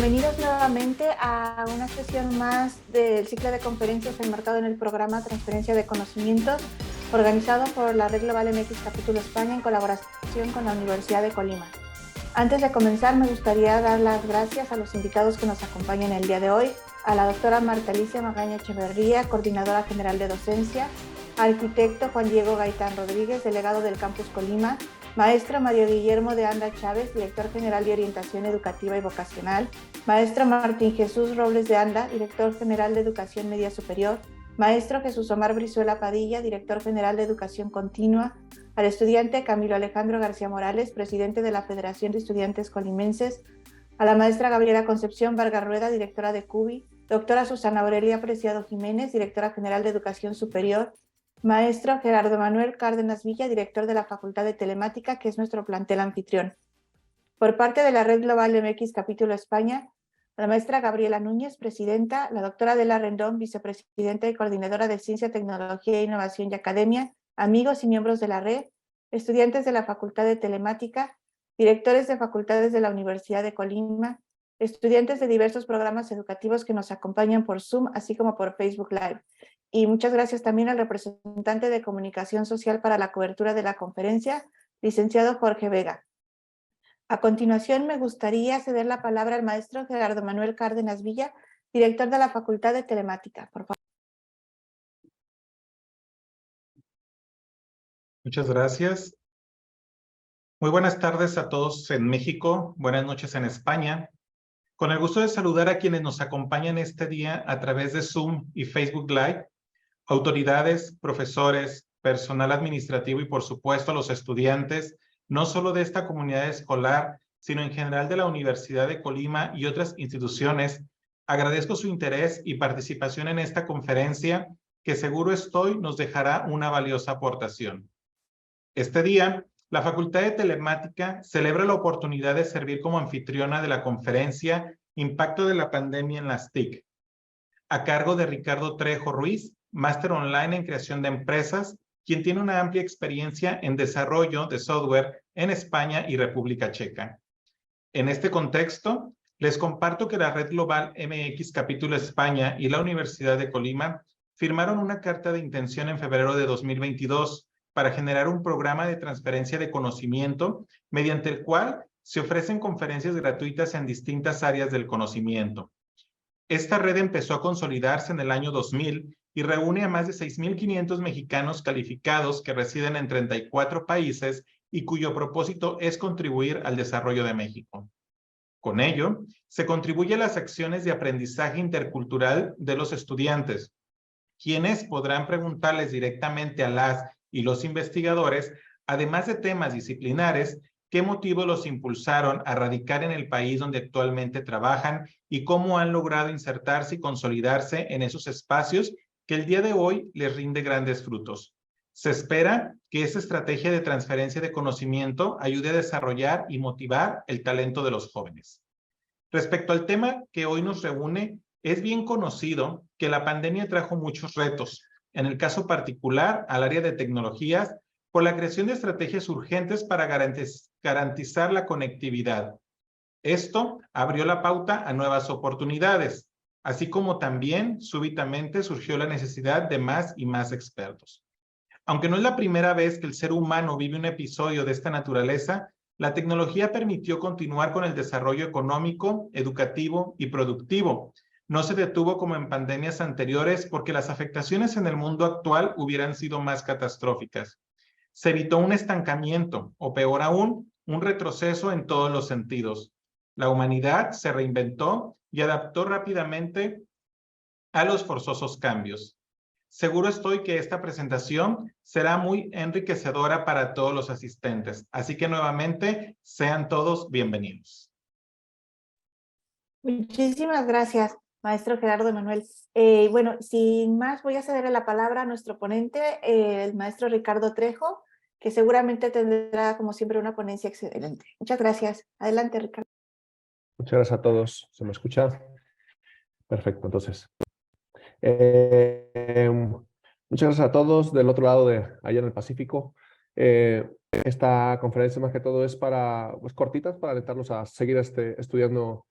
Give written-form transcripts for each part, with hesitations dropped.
Bienvenidos nuevamente a una sesión más del ciclo de conferencias enmarcado en el programa Transferencia de Conocimientos, organizado por la Red Global MX Capítulo España en colaboración con la Universidad de Colima. Antes de comenzar, me gustaría dar las gracias a los invitados que nos acompañan el día de hoy, a la doctora Marta Alicia Magaña Echeverría, coordinadora general de docencia, arquitecto Juan Diego Gaitán Rodríguez, delegado del Campus Colima, maestro Mario Guillermo de Anda Chávez, director general de orientación educativa y vocacional, maestro Martín Jesús Robles de Anda, director general de educación media superior, maestro Jesús Omar Brizuela Padilla, director general de educación continua, al estudiante Camilo Alejandro García Morales, presidente de la Federación de Estudiantes Colimenses, a la maestra Gabriela Concepción Vargas Rueda, directora de CUBI, doctora Susana Aurelia Preciado Jiménez, directora general de Educación Superior, maestro Gerardo Manuel Cárdenas Villa, director de la Facultad de Telemática, que es nuestro plantel anfitrión. Por parte de la Red Global MX Capítulo España, la maestra Gabriela Núñez, presidenta, la doctora Adela Rendón, vicepresidenta y coordinadora de Ciencia, Tecnología, Innovación y Academia, amigos y miembros de la red, estudiantes de la Facultad de Telemática, directores de facultades de la Universidad de Colima, estudiantes de diversos programas educativos que nos acompañan por Zoom, así como por Facebook Live. Y muchas gracias también al representante de Comunicación Social para la cobertura de la conferencia, licenciado Jorge Vega. A continuación, me gustaría ceder la palabra al maestro Gerardo Manuel Cárdenas Villa, director de la Facultad de Telemática. Por favor. Muchas gracias. Muy buenas tardes a todos en México, buenas noches en España. Con el gusto de saludar a quienes nos acompañan este día a través de Zoom y Facebook Live, autoridades, profesores, personal administrativo y por supuesto los estudiantes, no solo de esta comunidad escolar, sino en general de la Universidad de Colima y otras instituciones. Agradezco su interés y participación en esta conferencia que seguro estoy nos dejará una valiosa aportación. Este día, la Facultad de Telemática celebra la oportunidad de servir como anfitriona de la conferencia Impacto de la Pandemia en las TIC, a cargo de Ricardo Trejo Ruiz, máster online en creación de empresas, quien tiene una amplia experiencia en desarrollo de software en España y República Checa. En este contexto, les comparto que la Red Global MX Capítulo España y la Universidad de Colima firmaron una carta de intención en febrero de 2022 para generar un programa de transferencia de conocimiento mediante el cual se ofrecen conferencias gratuitas en distintas áreas del conocimiento. Esta red empezó a consolidarse en el año 2000 y reúne a más de 6.500 mexicanos calificados que residen en 34 países y cuyo propósito es contribuir al desarrollo de México. Con ello, se contribuye a las acciones de aprendizaje intercultural de los estudiantes, quienes podrán preguntarles directamente a las y los investigadores, además de temas disciplinares, qué motivos los impulsaron a radicar en el país donde actualmente trabajan y cómo han logrado insertarse y consolidarse en esos espacios que el día de hoy les rinde grandes frutos. Se espera que esta estrategia de transferencia de conocimiento ayude a desarrollar y motivar el talento de los jóvenes. Respecto al tema que hoy nos reúne, es bien conocido que la pandemia trajo muchos retos, en el caso particular al área de tecnologías, por la creación de estrategias urgentes para garantizar la conectividad. Esto abrió la pauta a nuevas oportunidades, así como también súbitamente surgió la necesidad de más y más expertos. Aunque no es la primera vez que el ser humano vive un episodio de esta naturaleza, la tecnología permitió continuar con el desarrollo económico, educativo y productivo. No se detuvo como en pandemias anteriores porque las afectaciones en el mundo actual hubieran sido más catastróficas. Se evitó un estancamiento, o peor aún, un retroceso en todos los sentidos. La humanidad se reinventó y adaptó rápidamente a los forzosos cambios. Seguro estoy que esta presentación será muy enriquecedora para todos los asistentes. Así que nuevamente, sean todos bienvenidos. Muchísimas gracias, maestro Gerardo Manuel. Bueno, sin más, voy a ceder la palabra a nuestro ponente, el maestro Ricardo Trejo, que seguramente tendrá, como siempre, una ponencia excelente. Muchas gracias. Adelante, Ricardo. Muchas gracias a todos. ¿Se me escucha? Perfecto, entonces. Muchas gracias a todos del otro lado de allá en el Pacífico. Esta conferencia más que todo es para, pues, cortitas, para alentarlos a seguir estudiando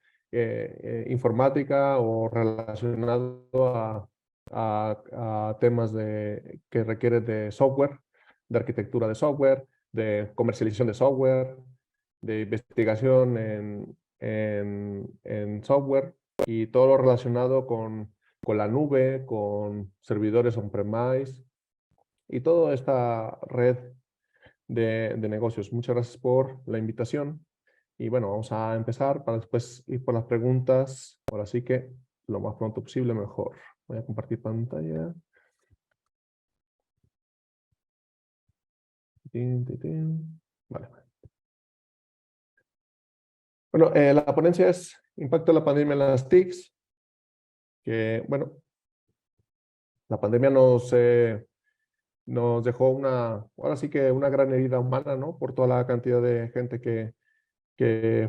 informática o relacionado a temas que requieren de software, de arquitectura de software, de comercialización de software, de investigación en software y todo lo relacionado con la nube, con servidores on-premise y toda esta red de negocios. Muchas gracias por la invitación. Y bueno, vamos a empezar para después ir por las preguntas. Ahora sí que lo más pronto posible, mejor. Voy a compartir pantalla. Vale. Bueno, la ponencia es Impacto de la pandemia en las TICs. Que, bueno, la pandemia nos dejó ahora sí que una gran herida humana, ¿no? Por toda la cantidad de gente que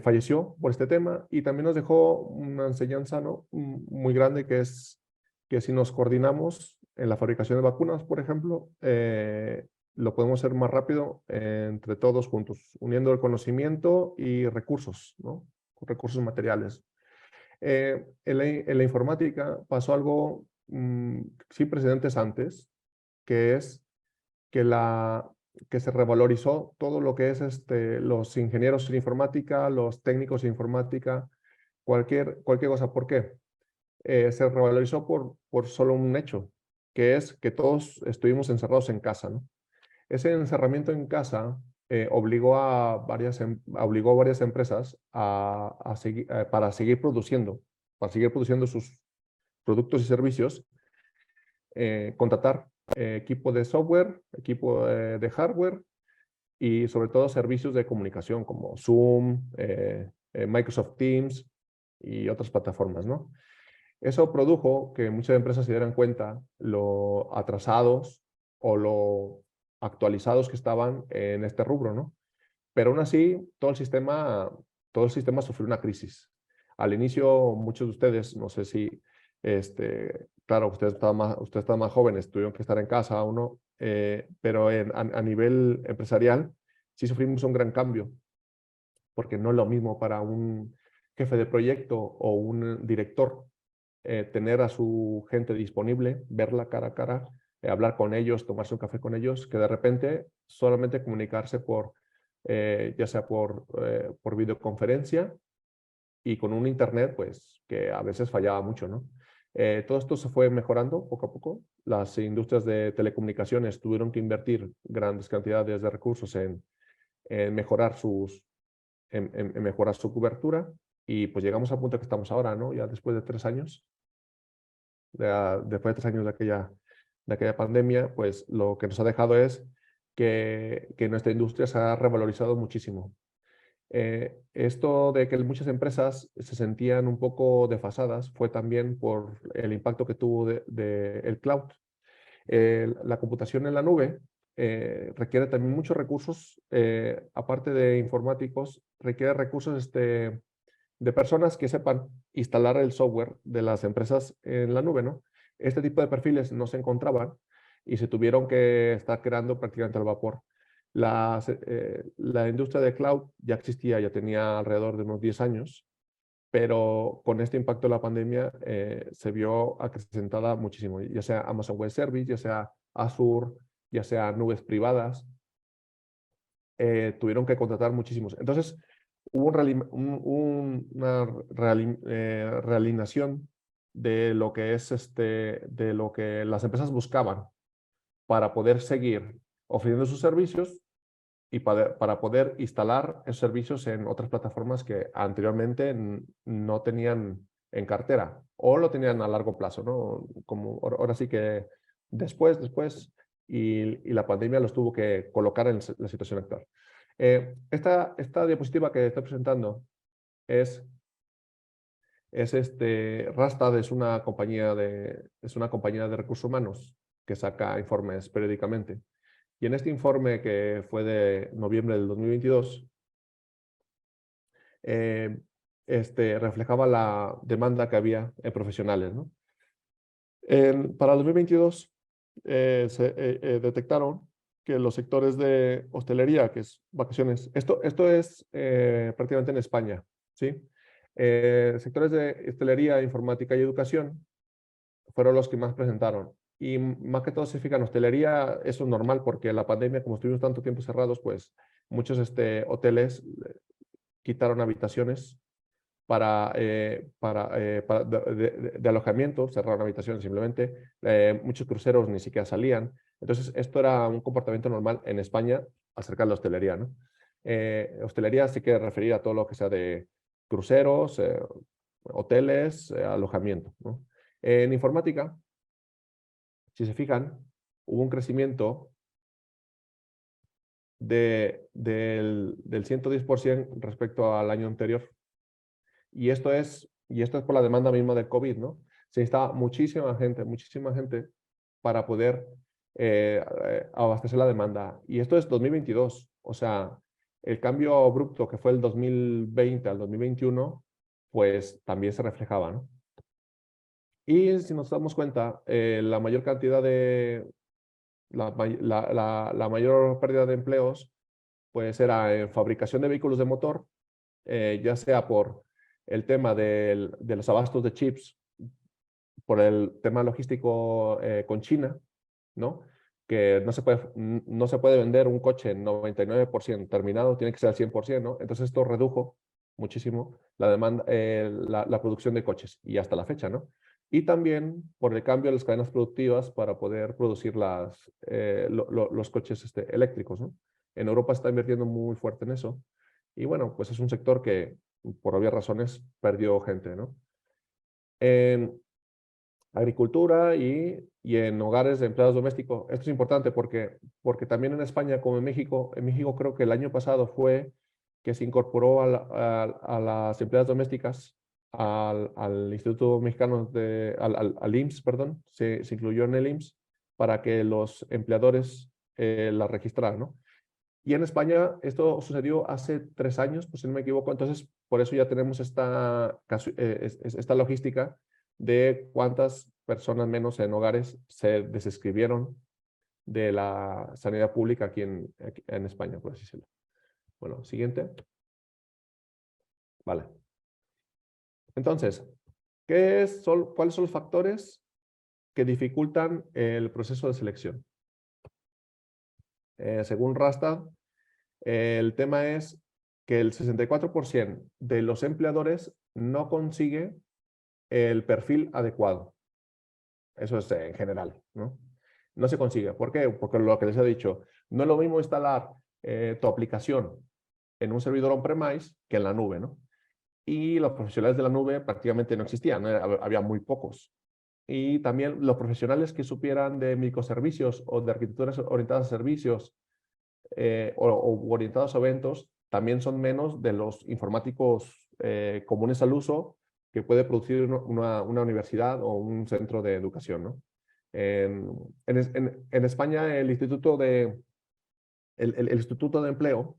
falleció por este tema, y también nos dejó una enseñanza, ¿no? Muy grande, que es que si nos coordinamos en la fabricación de vacunas, por ejemplo, lo podemos hacer más rápido entre todos juntos, uniendo el conocimiento y recursos, ¿no? Recursos materiales. En la informática pasó algo sin precedentes antes, que es que se revalorizó todo lo que es los ingenieros en informática, los técnicos en informática, cualquier cosa. ¿Por qué? Se revalorizó por solo un hecho, que es que todos estuvimos encerrados en casa, ¿no? Ese encerramiento en casa obligó a varias empresas para seguir produciendo sus productos y servicios, contratar equipo de software, equipo de hardware y sobre todo servicios de comunicación como Zoom, Microsoft Teams y otras plataformas, ¿no? Eso produjo que muchas empresas se dieran cuenta lo atrasados o lo actualizados que estaban en este rubro, ¿no? Pero aún así, todo el sistema sufrió una crisis. Al inicio, muchos de ustedes, no sé si, claro, ustedes estaban más jóvenes, tuvieron que estar en casa o no, pero a nivel empresarial sí sufrimos un gran cambio, porque no es lo mismo para un jefe de proyecto o un director tener a su gente disponible, verla cara a cara, hablar con ellos, tomarse un café con ellos, que de repente solamente comunicarse ya sea por videoconferencia y con un internet, pues, que a veces fallaba mucho, ¿no? Todo esto se fue mejorando poco a poco. Las industrias de telecomunicaciones tuvieron que invertir grandes cantidades de recursos en mejorar mejorar su cobertura, y pues llegamos al punto que estamos ahora, ¿no? Ya después de 3 años, después de 3 años de aquella pandemia, pues lo que nos ha dejado es que nuestra industria se ha revalorizado muchísimo. Esto de que muchas empresas se sentían un poco desfasadas fue también por el impacto que tuvo el cloud. La computación en la nube requiere también muchos recursos, aparte de informáticos, requiere recursos de personas que sepan instalar el software de las empresas en la nube, ¿no? Este tipo de perfiles no se encontraban y se tuvieron que estar creando prácticamente al vapor. La industria de cloud ya existía, ya tenía alrededor de unos 10 años, pero con este impacto de la pandemia se vio acrecentada muchísimo, ya sea Amazon Web Service, ya sea Azure, ya sea nubes privadas, tuvieron que contratar muchísimos. Entonces, hubo una realineación de lo que de lo que las empresas buscaban para poder seguir ofreciendo sus servicios y para poder instalar esos servicios en otras plataformas que anteriormente no tenían en cartera o lo tenían a largo plazo, ¿no? Como ahora sí que después y la pandemia los tuvo que colocar en la situación actual. Esta diapositiva que estoy presentando es Rastad es una compañía de recursos humanos que saca informes periódicamente. Y en este informe, que fue de noviembre del 2022, reflejaba la demanda que había en profesionales, ¿no? Para el 2022 se detectaron que los sectores de hostelería, que es vacaciones, esto es prácticamente en España, ¿sí? Sectores de hostelería, informática y educación fueron los que más presentaron. Y más que todo se fija en hostelería, eso es normal porque la pandemia, como estuvimos tanto tiempo cerrados, pues muchos hoteles quitaron habitaciones de alojamiento, cerraron habitaciones simplemente. Muchos cruceros ni siquiera salían. Entonces, esto era un comportamiento normal en España acerca de la hostelería, ¿no? Hostelería se quiere referir a todo lo que sea de cruceros, hoteles, alojamiento, ¿no? En informática, si se fijan, hubo un crecimiento del 110% respecto al año anterior. Y esto es por la demanda misma del COVID, ¿no? Se necesitaba muchísima gente para poder abastecer la demanda. Y esto es 2022. O sea, el cambio abrupto que fue el 2020 al 2021, pues también se reflejaba, ¿no? Y si nos damos cuenta, la mayor cantidad de, la mayor pérdida de empleos, pues era en fabricación de vehículos de motor, ya sea por el tema de los abastos de chips, por el tema logístico con China, ¿no? Que no se puede vender un coche en 99% terminado, tiene que ser al 100%, ¿no? Entonces esto redujo muchísimo la demanda, la producción de coches y hasta la fecha, ¿no? Y también por el cambio de las cadenas productivas para poder producir los coches eléctricos, ¿no? En Europa se está invirtiendo muy fuerte en eso. Y bueno, pues es un sector que, por obvias razones, perdió gente, ¿no? En agricultura y en hogares de empleados domésticos. Esto es importante porque también en España, como en México creo que el año pasado fue que se incorporó a las empleadas domésticas al Instituto Mexicano al IMSS, perdón, se incluyó en el IMSS para que los empleadores la registraran, ¿no? Y en España esto sucedió hace 3 años, pues si no me equivoco, entonces por eso ya tenemos esta logística de cuántas personas menos en hogares se desescribieron de la sanidad pública aquí en España, por así decirlo. Bueno, siguiente. Vale. Entonces, ¿cuáles son los factores que dificultan el proceso de selección? Según Rastad, el tema es que el 64% de los empleadores no consigue el perfil adecuado. Eso es en general, ¿no? No se consigue. ¿Por qué? Porque lo que les he dicho, no es lo mismo instalar tu aplicación en un servidor on-premise que en la nube, ¿no? Y los profesionales de la nube prácticamente no existían, ¿no? Había muy pocos. Y también los profesionales que supieran de microservicios o de arquitecturas orientadas a servicios o orientados a eventos, también son menos de los informáticos comunes al uso que puede producir una universidad o un centro de educación, ¿no? En España, el Instituto de Empleo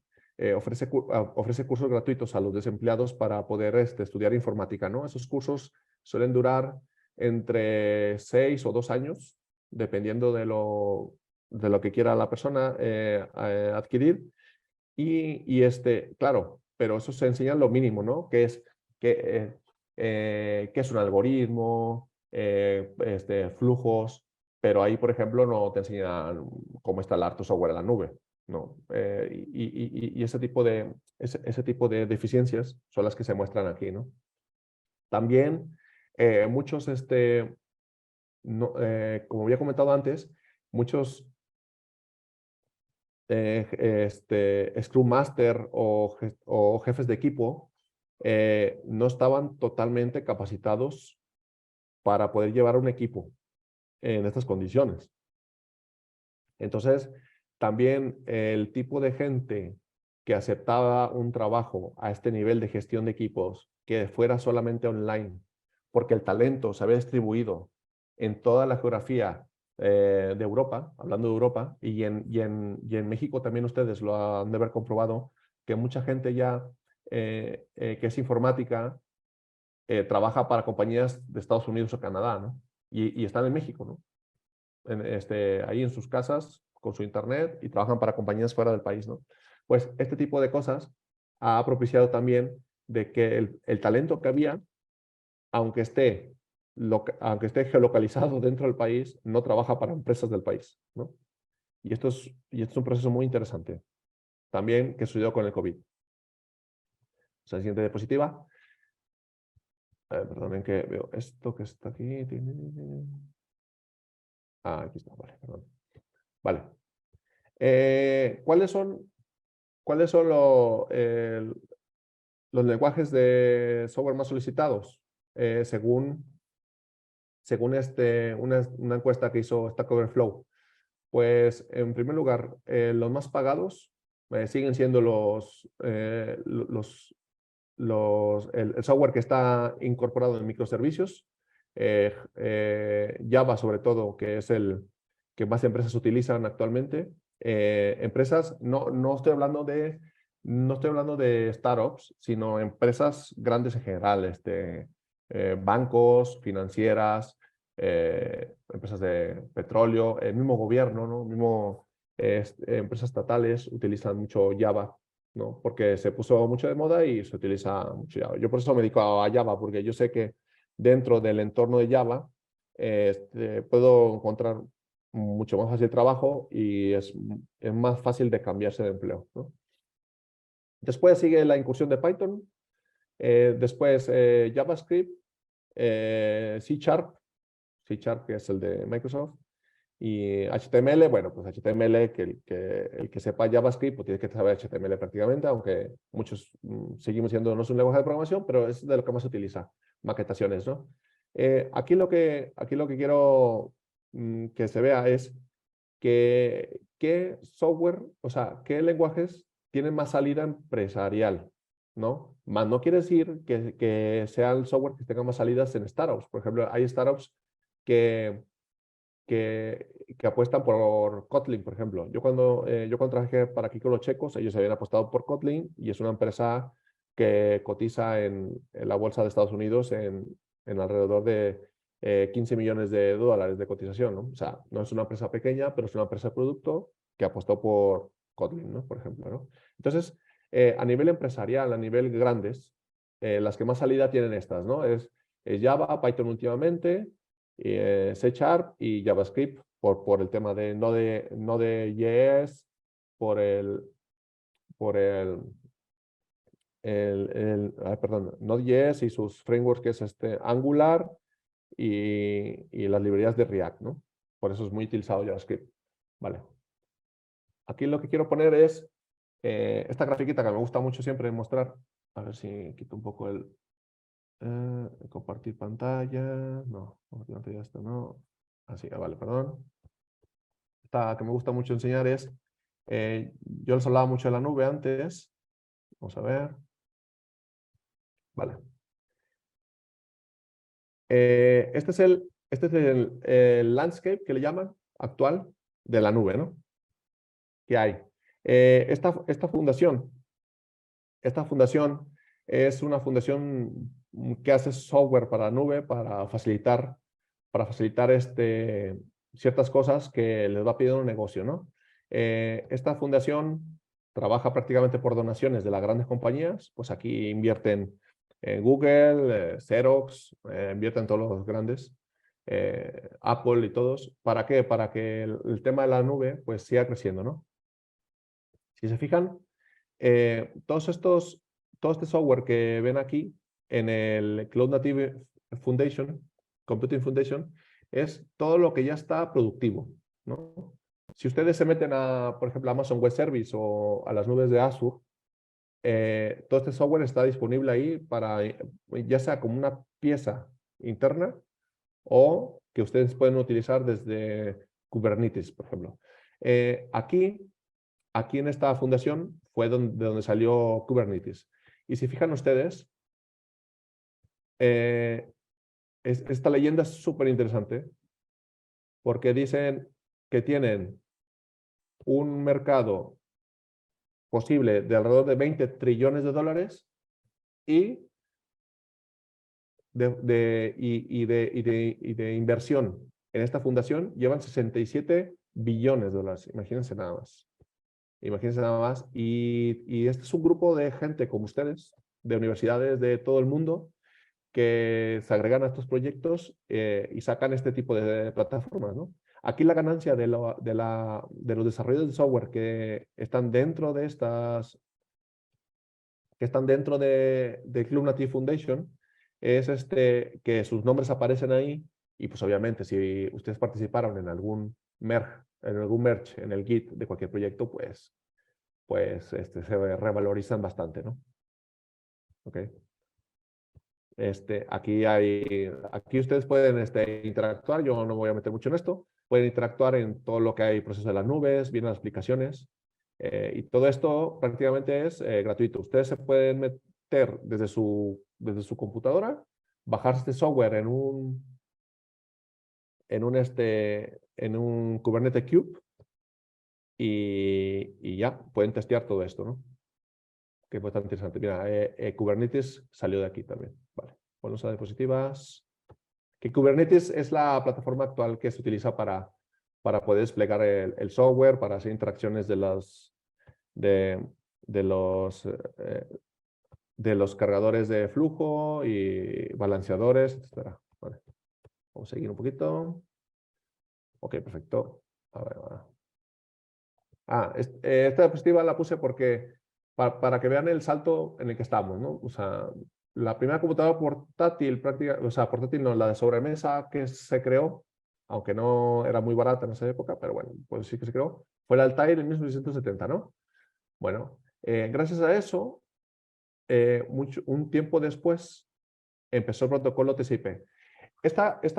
ofrece cursos gratuitos a los desempleados para poder estudiar informática, ¿no? Esos cursos suelen durar entre 6 o 2 años, dependiendo de lo que quiera la persona adquirir. Claro, pero eso se enseña lo mínimo, ¿no? Que es un algoritmo, flujos, pero ahí, por ejemplo, no te enseñan cómo instalar tu software en la nube, ¿no? Y ese tipo de deficiencias son las que se muestran aquí, ¿no? También muchos, como había comentado antes, muchos Scrum Master o jefes de equipo no estaban totalmente capacitados para poder llevar un equipo en estas condiciones. Entonces, también el tipo de gente que aceptaba un trabajo a este nivel de gestión de equipos que fuera solamente online, porque el talento se había distribuido en toda la geografía de Europa, hablando de Europa, y en México también ustedes lo han de haber comprobado, que mucha gente ya que es informática trabaja para compañías de Estados Unidos o Canadá, ¿no? Y están en México, ¿no? Ahí en sus casas con su internet y trabajan para compañías fuera del país, ¿no? Pues este tipo de cosas ha propiciado también de que el talento que había, aunque esté geolocalizado dentro del país, no trabaja para empresas del país, ¿no? Y esto es un proceso muy interesante, también que sucedió con el COVID. O sea, siguiente diapositiva. Perdonen que veo esto que está aquí. Aquí está, vale, perdón. Vale. ¿Cuáles son los lenguajes de software más solicitados? Según una encuesta que hizo Stack Overflow. Pues, en primer lugar, los más pagados siguen siendo el software que está incorporado en microservicios, Java sobre todo, que es el que más empresas utilizan actualmente. Empresas, no estoy hablando de startups, sino empresas grandes en general, bancos, financieras, empresas de petróleo, el mismo gobierno, ¿no? Empresas estatales utilizan mucho Java, ¿no? Porque se puso mucho de moda y se utiliza mucho Java. Yo por eso me dedico a Java, porque yo sé que dentro del entorno de Java puedo encontrar mucho más fácil trabajo y es más fácil de cambiarse de empleo, ¿no? Después sigue la incursión de Python, después JavaScript, C#, que es el de Microsoft, y HTML, bueno, pues HTML, el que sepa JavaScript, pues tiene que saber HTML prácticamente, aunque muchos seguimos siendo, no es un lenguaje de programación, pero es de lo que más se utiliza, maquetaciones, ¿no? Aquí lo que quiero que se vea es qué software, o sea, qué lenguajes tienen más salida empresarial, ¿no? Más no quiere decir que sea el software que tenga más salidas en startups. Por ejemplo, hay startups que apuestan por Kotlin, por ejemplo. Yo cuando trabajé para Kiko los Checos, ellos habían apostado por Kotlin y es una empresa que cotiza en la bolsa de Estados Unidos en alrededor de 15 millones de dólares de cotización, ¿no? O sea, no es una empresa pequeña, pero es una empresa de producto que apostó por Kotlin, ¿no? Por ejemplo, ¿no? Entonces, a nivel empresarial, a nivel grandes, las que más salida tienen estas, ¿no? Es Java, Python últimamente, C# y JavaScript por el tema de Node.js, por Node.js y sus frameworks, que es Angular y las librerías de React, ¿no? Por eso es muy utilizado JavaScript. Vale. Aquí lo que quiero poner es esta grafiquita que me gusta mucho siempre mostrar. A ver si quito un poco el compartir pantalla. No, compartir pantalla esto no. Así, vale, perdón. Esta que me gusta mucho enseñar es, yo les hablaba mucho de la nube antes. Vamos a ver. Vale. Este es el landscape que le llaman actual de la nube, ¿no? Que hay. Esta fundación es una fundación que hace software para la nube para facilitar ciertas cosas que les va pidiendo un negocio, ¿no? Esta fundación trabaja prácticamente por donaciones de las grandes compañías, pues aquí invierten en Google, Xerox, invierten todos los grandes, Apple y todos. ¿Para qué? Para que el tema de la nube pues siga creciendo, ¿no? Si se fijan, todo este software que ven aquí en el Cloud Native Foundation, Computing Foundation, es todo lo que ya está productivo, ¿no? Si ustedes se meten por ejemplo, a Amazon Web Service o a las nubes de Azure, todo este software está disponible ahí para, ya sea como una pieza interna o que ustedes pueden utilizar desde Kubernetes, por ejemplo. Aquí en esta fundación fue de donde salió Kubernetes. Y si fijan ustedes, esta leyenda es súper interesante porque dicen que tienen un mercado posible de alrededor de 20 trillones de dólares y de inversión en esta fundación llevan 67 billones de dólares. Imagínense nada más. Imagínense nada más. Y este es un grupo de gente como ustedes, de universidades de todo el mundo que se agregan a estos proyectos y sacan este tipo de plataformas, ¿no? Aquí la ganancia de los desarrolladores de software que están dentro de de Club Native Foundation es que sus nombres aparecen ahí y pues obviamente si ustedes participaron en algún merge, en el Git de cualquier proyecto, pues se revalorizan bastante, ¿no? Ok. Aquí ustedes pueden interactuar, yo no me voy a meter mucho en esto, pueden interactuar en todo lo que hay proceso de las nubes, vienen las aplicaciones, y todo esto prácticamente es gratuito. Ustedes se pueden meter desde su computadora, bajarse este software en un Kubernetes Cube y ya pueden testear todo esto, ¿no? Que fue tan interesante. Mira, Kubernetes salió de aquí también. Vale, ponemos a diapositivas. Que Kubernetes es la plataforma actual que se utiliza para poder desplegar el software, para hacer interacciones de los cargadores de flujo y balanceadores, etc. Vale. Vamos a seguir un poquito. Ok, perfecto. A ver, esta diapositiva la puse porque para que vean el salto en el que estamos, ¿no? O sea, la primera computadora portátil, portátil no, la de sobremesa que se creó, aunque no era muy barata en esa época, pero bueno, pues sí que se creó, fue el Altair en 1970, ¿no? Bueno, gracias a eso, un tiempo después, empezó el protocolo TCP. Esto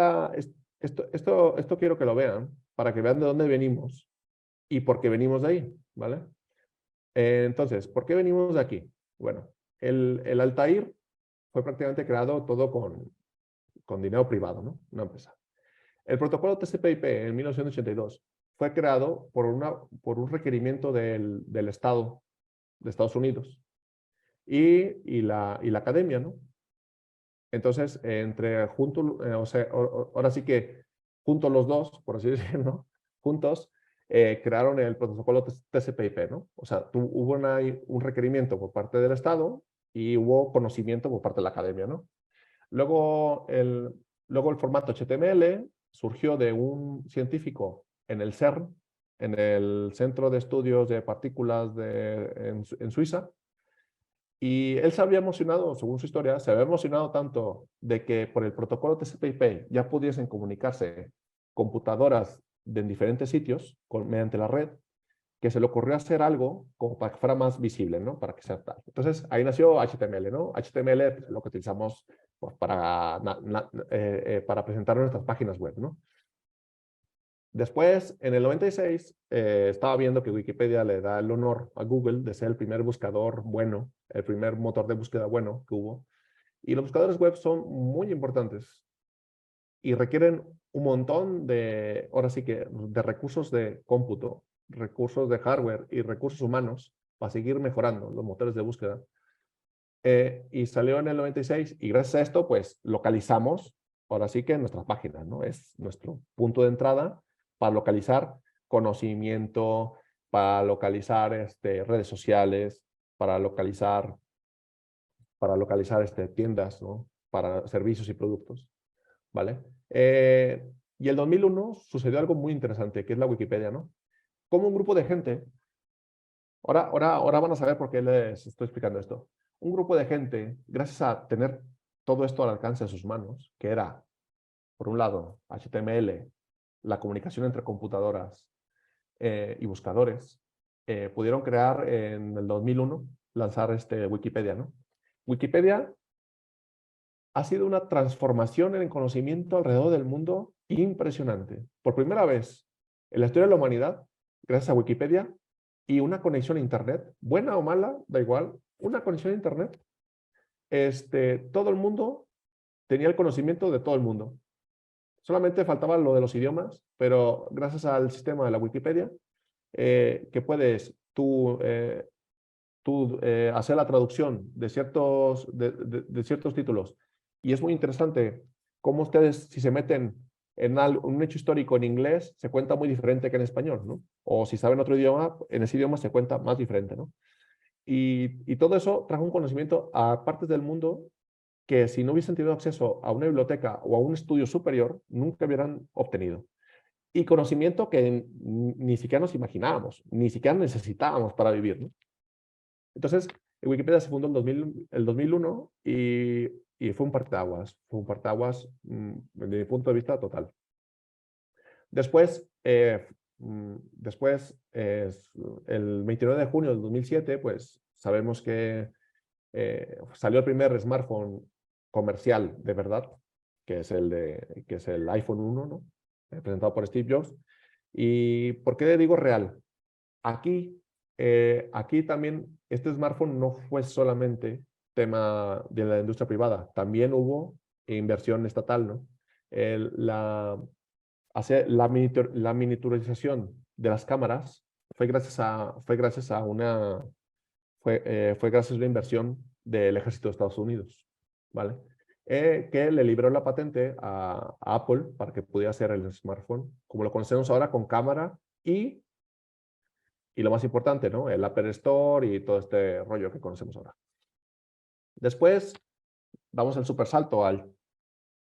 quiero que lo vean, para que vean de dónde venimos y por qué venimos de ahí, ¿vale? Entonces, ¿por qué venimos de aquí? Bueno, el Altair fue prácticamente creado todo con dinero privado, ¿no? Una empresa. El protocolo TCP/IP en 1982 fue creado por un requerimiento del Estado de Estados Unidos y la academia, ¿no? Entonces, ahora sí que juntos los dos, por así decirlo, juntos, crearon el protocolo TCP/IP, ¿no? O sea, hubo un requerimiento por parte del Estado y hubo conocimiento por parte de la academia, ¿no? Luego el formato HTML surgió de un científico en el CERN, en el Centro de Estudios de Partículas en Suiza, y él se había emocionado, según su historia, se había emocionado tanto de que por el protocolo TCP/IP ya pudiesen comunicarse computadoras en diferentes sitios mediante la red, que se le ocurrió hacer algo como para que fuera más visible, ¿no? Para que sea tal. Entonces, ahí nació HTML, ¿no? HTML es lo que utilizamos pues, para presentar nuestras páginas web, ¿no? Después, en el 96, estaba viendo que Wikipedia le da el honor a Google de ser el primer buscador bueno, el primer motor de búsqueda bueno que hubo. Y los buscadores web son muy importantes y requieren un montón ahora sí que, de recursos de cómputo, recursos de hardware y recursos humanos para seguir mejorando los motores de búsqueda. Y salió en el 96 y gracias a esto, pues, localizamos, ahora sí que nuestras páginas, ¿no? Es nuestro punto de entrada para localizar conocimiento, para localizar redes sociales, para localizar tiendas, ¿no? Para servicios y productos, ¿vale? Y el 2001 sucedió algo muy interesante, que es la Wikipedia, ¿no? Como un grupo de gente, ahora van a saber por qué les estoy explicando esto. Un grupo de gente, gracias a tener todo esto al alcance de sus manos, que era, por un lado, HTML, la comunicación entre computadoras y buscadores, pudieron crear en el 2001, lanzar Wikipedia, ¿no? Wikipedia ha sido una transformación en el conocimiento alrededor del mundo impresionante. Por primera vez en la historia de la humanidad, gracias a Wikipedia y una conexión a Internet, buena o mala, da igual, una conexión a Internet, todo el mundo tenía el conocimiento de todo el mundo. Solamente faltaba lo de los idiomas, pero gracias al sistema de la Wikipedia, que puedes tú hacer la traducción de ciertos títulos. Y es muy interesante cómo ustedes, si se meten en un hecho histórico en inglés, se cuenta muy diferente que en español, ¿no? O si saben otro idioma, en ese idioma se cuenta más diferente, ¿no? Y todo eso trajo un conocimiento a partes del mundo que si no hubiesen tenido acceso a una biblioteca o a un estudio superior, nunca hubieran obtenido. Y conocimiento que ni siquiera nos imaginábamos, ni siquiera necesitábamos para vivir, ¿no? Entonces, Wikipedia se fundó en el 2001 y fue un parteaguas, desde mi punto de vista total. Después, el 29 de junio del 2007, pues sabemos que salió el primer smartphone comercial de verdad, que es el iPhone 1, ¿no? Presentado por Steve Jobs. ¿Y por qué digo real? Aquí también este smartphone no fue solamente tema de la industria privada, también hubo inversión estatal, ¿no? La miniaturización de las cámaras fue gracias a una inversión del ejército de Estados Unidos, ¿vale? Que le liberó la patente a Apple para que pudiera hacer el smartphone, como lo conocemos ahora, con cámara y lo más importante, ¿no? El Apple Store y todo este rollo que conocemos ahora. Después, damos el super salto al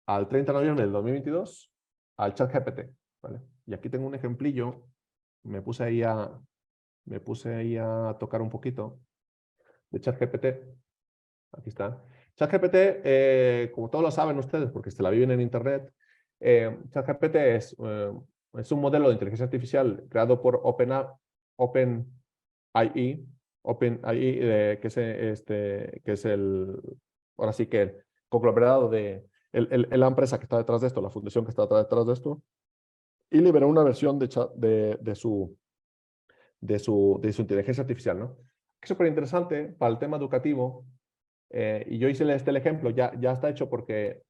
30 de noviembre del 2022, al ChatGPT, ¿vale? Y aquí tengo un ejemplillo, me puse ahí a tocar un poquito de ChatGPT. Aquí está. ChatGPT, como todos lo saben ustedes, porque se la viven en Internet, ChatGPT es un modelo de inteligencia artificial creado por OpenAI, que es ahora sí que el conglomerado de la empresa que está detrás de esto, la fundación que está detrás de esto, y liberó una versión de su inteligencia artificial, ¿no? Es súper interesante para el tema educativo. Y yo hice el ejemplo, ya está hecho porque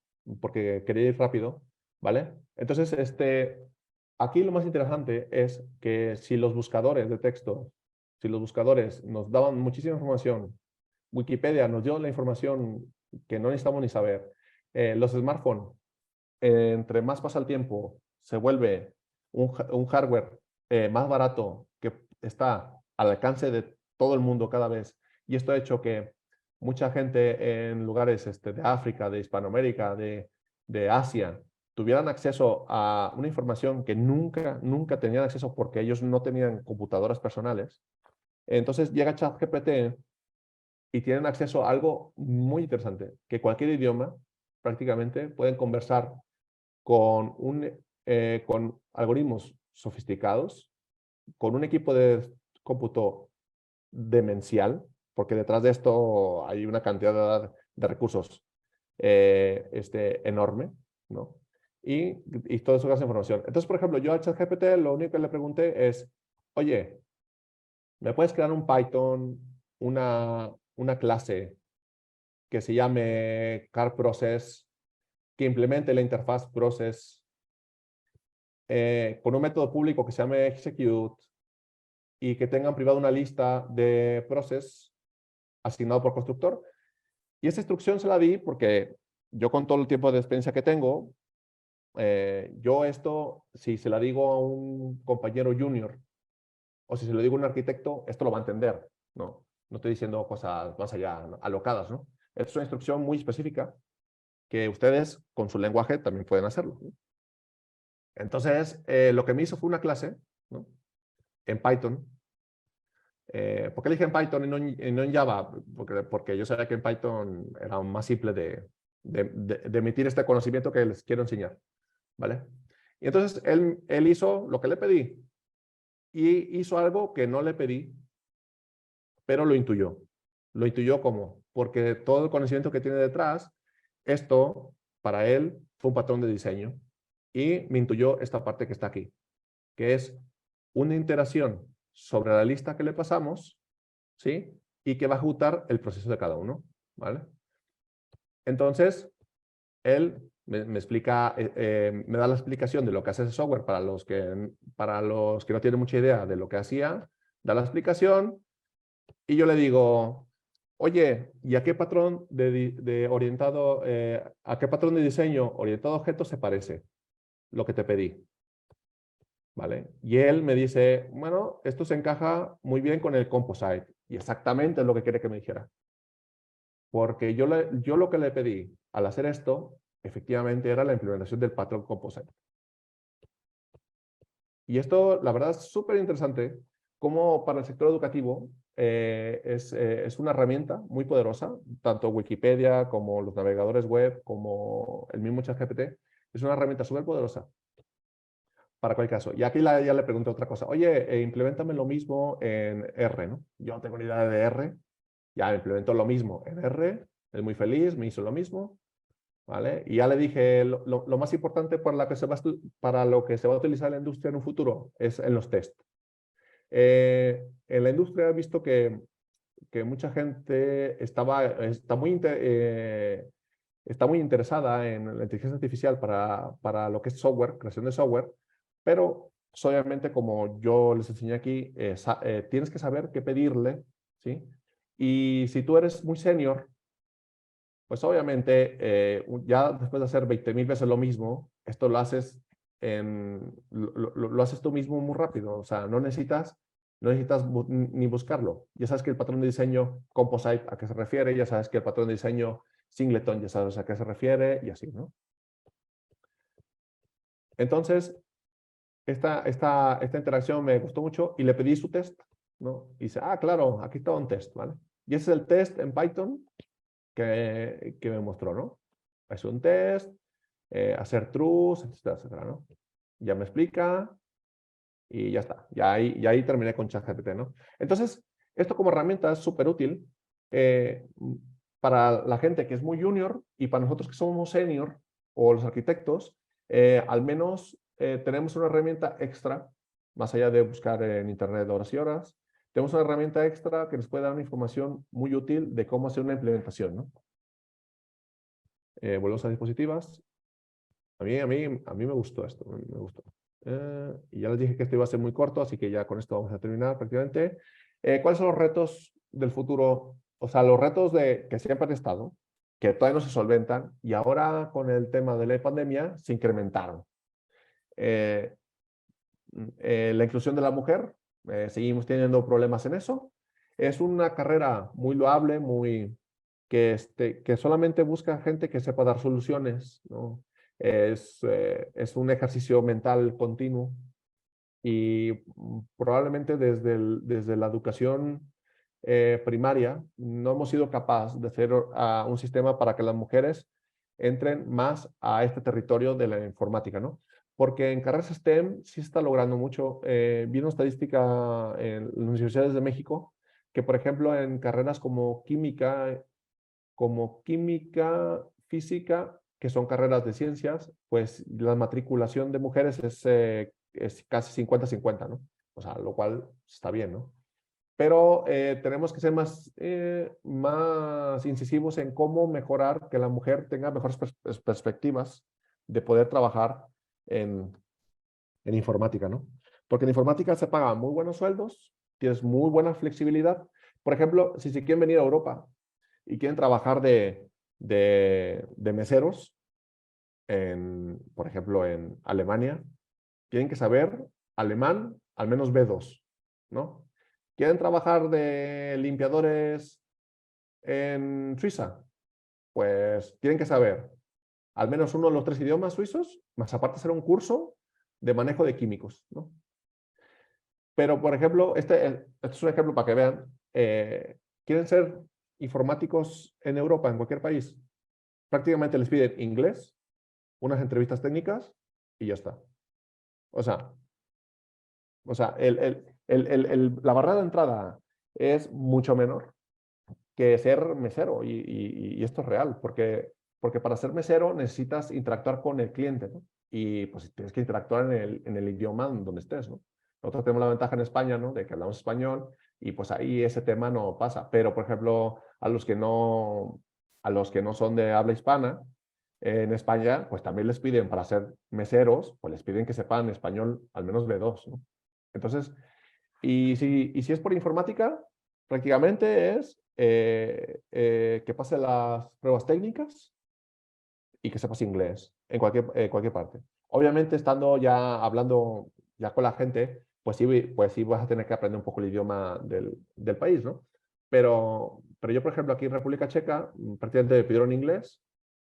quería ir rápido, ¿vale? Entonces, aquí lo más interesante es que si los buscadores de texto, si los buscadores nos daban muchísima información, Wikipedia nos dio la información que no necesitamos ni saber, los smartphones, entre más pasa el tiempo, se vuelve un hardware más barato que está al alcance de todo el mundo cada vez, y esto ha hecho que mucha gente en lugares de África, de Hispanoamérica, de Asia, tuvieran acceso a una información que nunca tenían acceso porque ellos no tenían computadoras personales. Entonces llega ChatGPT y tienen acceso a algo muy interesante, que cualquier idioma prácticamente pueden conversar con algoritmos sofisticados, con un equipo de cómputo demencial, porque detrás de esto hay una cantidad de recursos enorme, ¿no? Y todo eso gasta información. Entonces, por ejemplo, yo a ChatGPT lo único que le pregunté es, oye, ¿me puedes crear un Python, una clase que se llame CarProcess, que implemente la interfaz process con un método público que se llame execute y que tengan privado una lista de process asignado por constructor? Y esa instrucción se la di porque yo, con todo el tiempo de experiencia que tengo, yo esto, si se la digo a un compañero junior o si se lo digo a un arquitecto, esto lo va a entender, ¿no? No estoy diciendo cosas más allá, ¿no?, alocadas, ¿no? Es una instrucción muy específica que ustedes con su lenguaje también pueden hacerlo, ¿no? Entonces, lo que me hizo fue una clase, ¿no?, en Python. ¿Por qué elige en Python y no en Java? Porque yo sabía que en Python era más simple de emitir este conocimiento que les quiero enseñar, ¿vale? Y entonces él hizo lo que le pedí y hizo algo que no le pedí, pero lo intuyó. Lo intuyó ¿cómo? Porque todo el conocimiento que tiene detrás, esto para él fue un patrón de diseño y me intuyó esta parte que está aquí, que es una iteración sobre la lista que le pasamos, ¿sí? Y que va a ejecutar el proceso de cada uno, ¿vale? Entonces, él me explica, me da la explicación de lo que hace ese software para los que no tienen mucha idea de lo que hacía, da la explicación y yo le digo, oye, ¿y a qué patrón a qué patrón de diseño orientado a objetos se parece lo que te pedí? ¿Vale? Y él me dice, bueno, esto se encaja muy bien con el composite. Y exactamente es lo que quiere que me dijera. Porque yo lo que le pedí al hacer esto, efectivamente, era la implementación del patrón Composite. Y esto, la verdad, es súper interesante, como para el sector educativo es una herramienta muy poderosa, tanto Wikipedia como los navegadores web, como el mismo ChatGPT, es una herramienta súper poderosa para cualquier caso. Y aquí ya le pregunté otra cosa. Oye, implementame lo mismo en R, ¿no? Yo no tengo ni idea de R. Ya me implementó lo mismo en R. Es muy feliz, me hizo lo mismo. ¿Vale? Y ya le dije, lo más importante para lo que se va a utilizar en la industria en un futuro es en los test. En la industria he visto que mucha gente está muy interesada en la inteligencia artificial para lo que es software, creación de software, pero pues, obviamente, como yo les enseñé aquí, tienes que saber qué pedirle, ¿sí? Y si tú eres muy senior, pues obviamente ya después de hacer 20,000 veces lo mismo, esto lo haces, lo haces tú mismo muy rápido. O sea, no necesitas ni buscarlo. Ya sabes que el patrón de diseño Composite a qué se refiere, ya sabes que el patrón de diseño Singleton ya sabes a qué se refiere y así, ¿no? Entonces, esta interacción me gustó mucho y le pedí su test, ¿no? Y dice, ah, claro, aquí está un test, ¿vale? Y ese es el test en Python que me mostró, ¿no? Es un test, hacer truths, etcétera, etcétera, ¿no? Ya me explica y ya está. Ya ahí terminé con ChatGPT, ¿no? Entonces, esto como herramienta es súper útil para la gente que es muy junior y para nosotros que somos senior o los arquitectos, al menos tenemos una herramienta extra, más allá de buscar en internet horas y horas, tenemos una herramienta extra que nos puede dar una información muy útil de cómo hacer una implementación, ¿no? Volvemos a diapositivas. A mí me gustó esto, me gustó. Y ya les dije que esto iba a ser muy corto, así que ya con esto vamos a terminar prácticamente. ¿Cuáles son los retos del futuro? O sea, los retos que siempre han estado, que todavía no se solventan, y ahora con el tema de la pandemia se incrementaron. La inclusión de la mujer, seguimos teniendo problemas en eso. Es una carrera muy loable, que solamente busca gente que sepa dar soluciones, ¿no? Es un ejercicio mental continuo y probablemente desde la educación primaria no hemos sido capaces de hacer un sistema para que las mujeres entren más a este territorio de la informática, ¿no? Porque en carreras STEM sí se está logrando mucho. Vi una estadística en las universidades de México que, por ejemplo, en carreras como química, física, que son carreras de ciencias, pues la matriculación de mujeres es casi 50-50, ¿no? O sea, lo cual está bien, ¿no? Pero tenemos que ser más incisivos en cómo mejorar que la mujer tenga mejores perspectivas de poder trabajar en informática, ¿no? Porque en informática se pagan muy buenos sueldos, tienes muy buena flexibilidad. Por ejemplo, si se quieren venir a Europa y quieren trabajar de meseros, por ejemplo, en Alemania, tienen que saber alemán al menos B2, ¿no? ¿Quieren trabajar de limpiadores en Suiza? Pues tienen que saber al menos uno de los 3 idiomas suizos, más aparte hacer un curso de manejo de químicos, ¿no? Pero, por ejemplo, este es un ejemplo para que vean, quieren ser informáticos en Europa, en cualquier país, prácticamente les piden inglés, unas entrevistas técnicas y ya está. O sea la barrera de entrada es mucho menor que ser mesero y esto es real, porque para ser mesero necesitas interactuar con el cliente, ¿no? Y pues tienes que interactuar en el idioma donde estés, ¿no? Nosotros tenemos la ventaja en España, ¿no? De que hablamos español y pues ahí ese tema no pasa. Pero, por ejemplo, a los que no son de habla hispana, en España, pues también les piden para ser meseros, pues les piden que sepan español al menos B2, ¿no? Entonces, y si es por informática, prácticamente es que pase las pruebas técnicas y que sepas inglés en cualquier parte. Obviamente, hablando ya con la gente, pues sí vas a tener que aprender un poco el idioma del país, ¿no? pero yo, por ejemplo, aquí en República Checa, prácticamente me pidieron inglés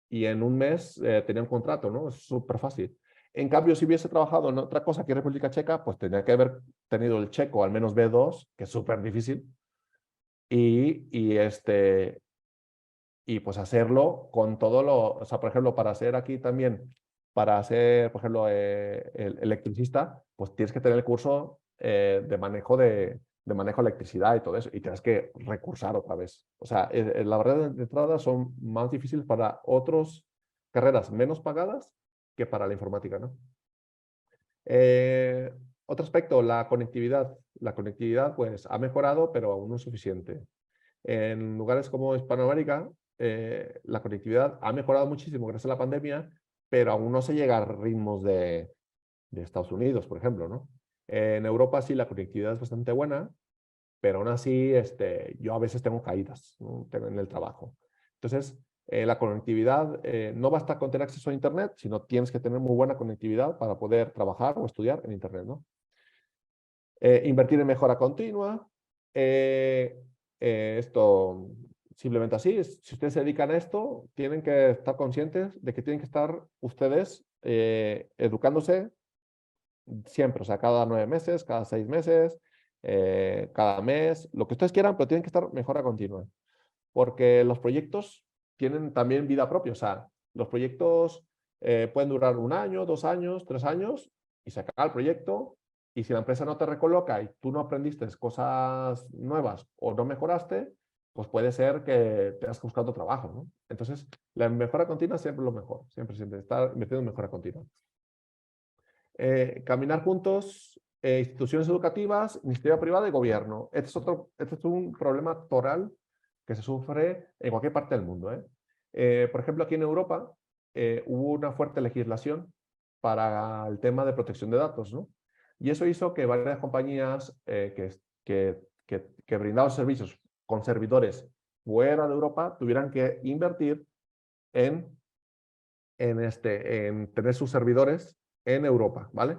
y en un mes tenía un contrato, ¿no? Es súper fácil. En cambio, si hubiese trabajado en otra cosa aquí en República Checa, pues tenía que haber tenido el checo, al menos B2, que es súper difícil, y pues hacerlo con todo lo, o sea, por ejemplo, para hacer aquí también, para ser, por ejemplo, el electricista, pues tienes que tener el curso de manejo de electricidad y todo eso, y tienes que recursar otra vez. O sea, la barrera de entrada son más difíciles para otras carreras menos pagadas que para la informática, ¿no? Otro aspecto, la conectividad. La conectividad, pues, ha mejorado, pero aún no es suficiente. En lugares como Hispanoamérica, la conectividad ha mejorado muchísimo gracias a la pandemia, pero aún no se llega a ritmos de Estados Unidos, por ejemplo, ¿no? En Europa sí la conectividad es bastante buena, pero aún así yo a veces tengo caídas, ¿no? En el trabajo. Entonces, la conectividad no basta con tener acceso a Internet, sino tienes que tener muy buena conectividad para poder trabajar o estudiar en Internet, ¿no? Invertir en mejora continua. Esto simplemente así. Si ustedes se dedican a esto, tienen que estar conscientes de que tienen que estar ustedes educándose siempre, o sea, cada 9 meses, cada 6 meses, cada mes, lo que ustedes quieran, pero tienen que estar mejora continua. Porque los proyectos tienen también vida propia, o sea, los proyectos pueden durar 1 año, 2 años, 3 años, y se acaba el proyecto, y si la empresa no te recoloca y tú no aprendiste cosas nuevas o no mejoraste, pues puede ser que tengas que buscar otro trabajo, ¿no? Entonces, la mejora continua siempre es lo mejor, siempre, estar invirtiendo en mejora continua. Caminar juntos, instituciones educativas, iniciativa privada y gobierno. Este es un problema toral que se sufre en cualquier parte del mundo, ¿eh? Por ejemplo, aquí en Europa hubo una fuerte legislación para el tema de protección de datos, ¿no? Y eso hizo que varias compañías que brindaban servicios con servidores fuera de Europa tuvieran que invertir en tener sus servidores en Europa, ¿vale?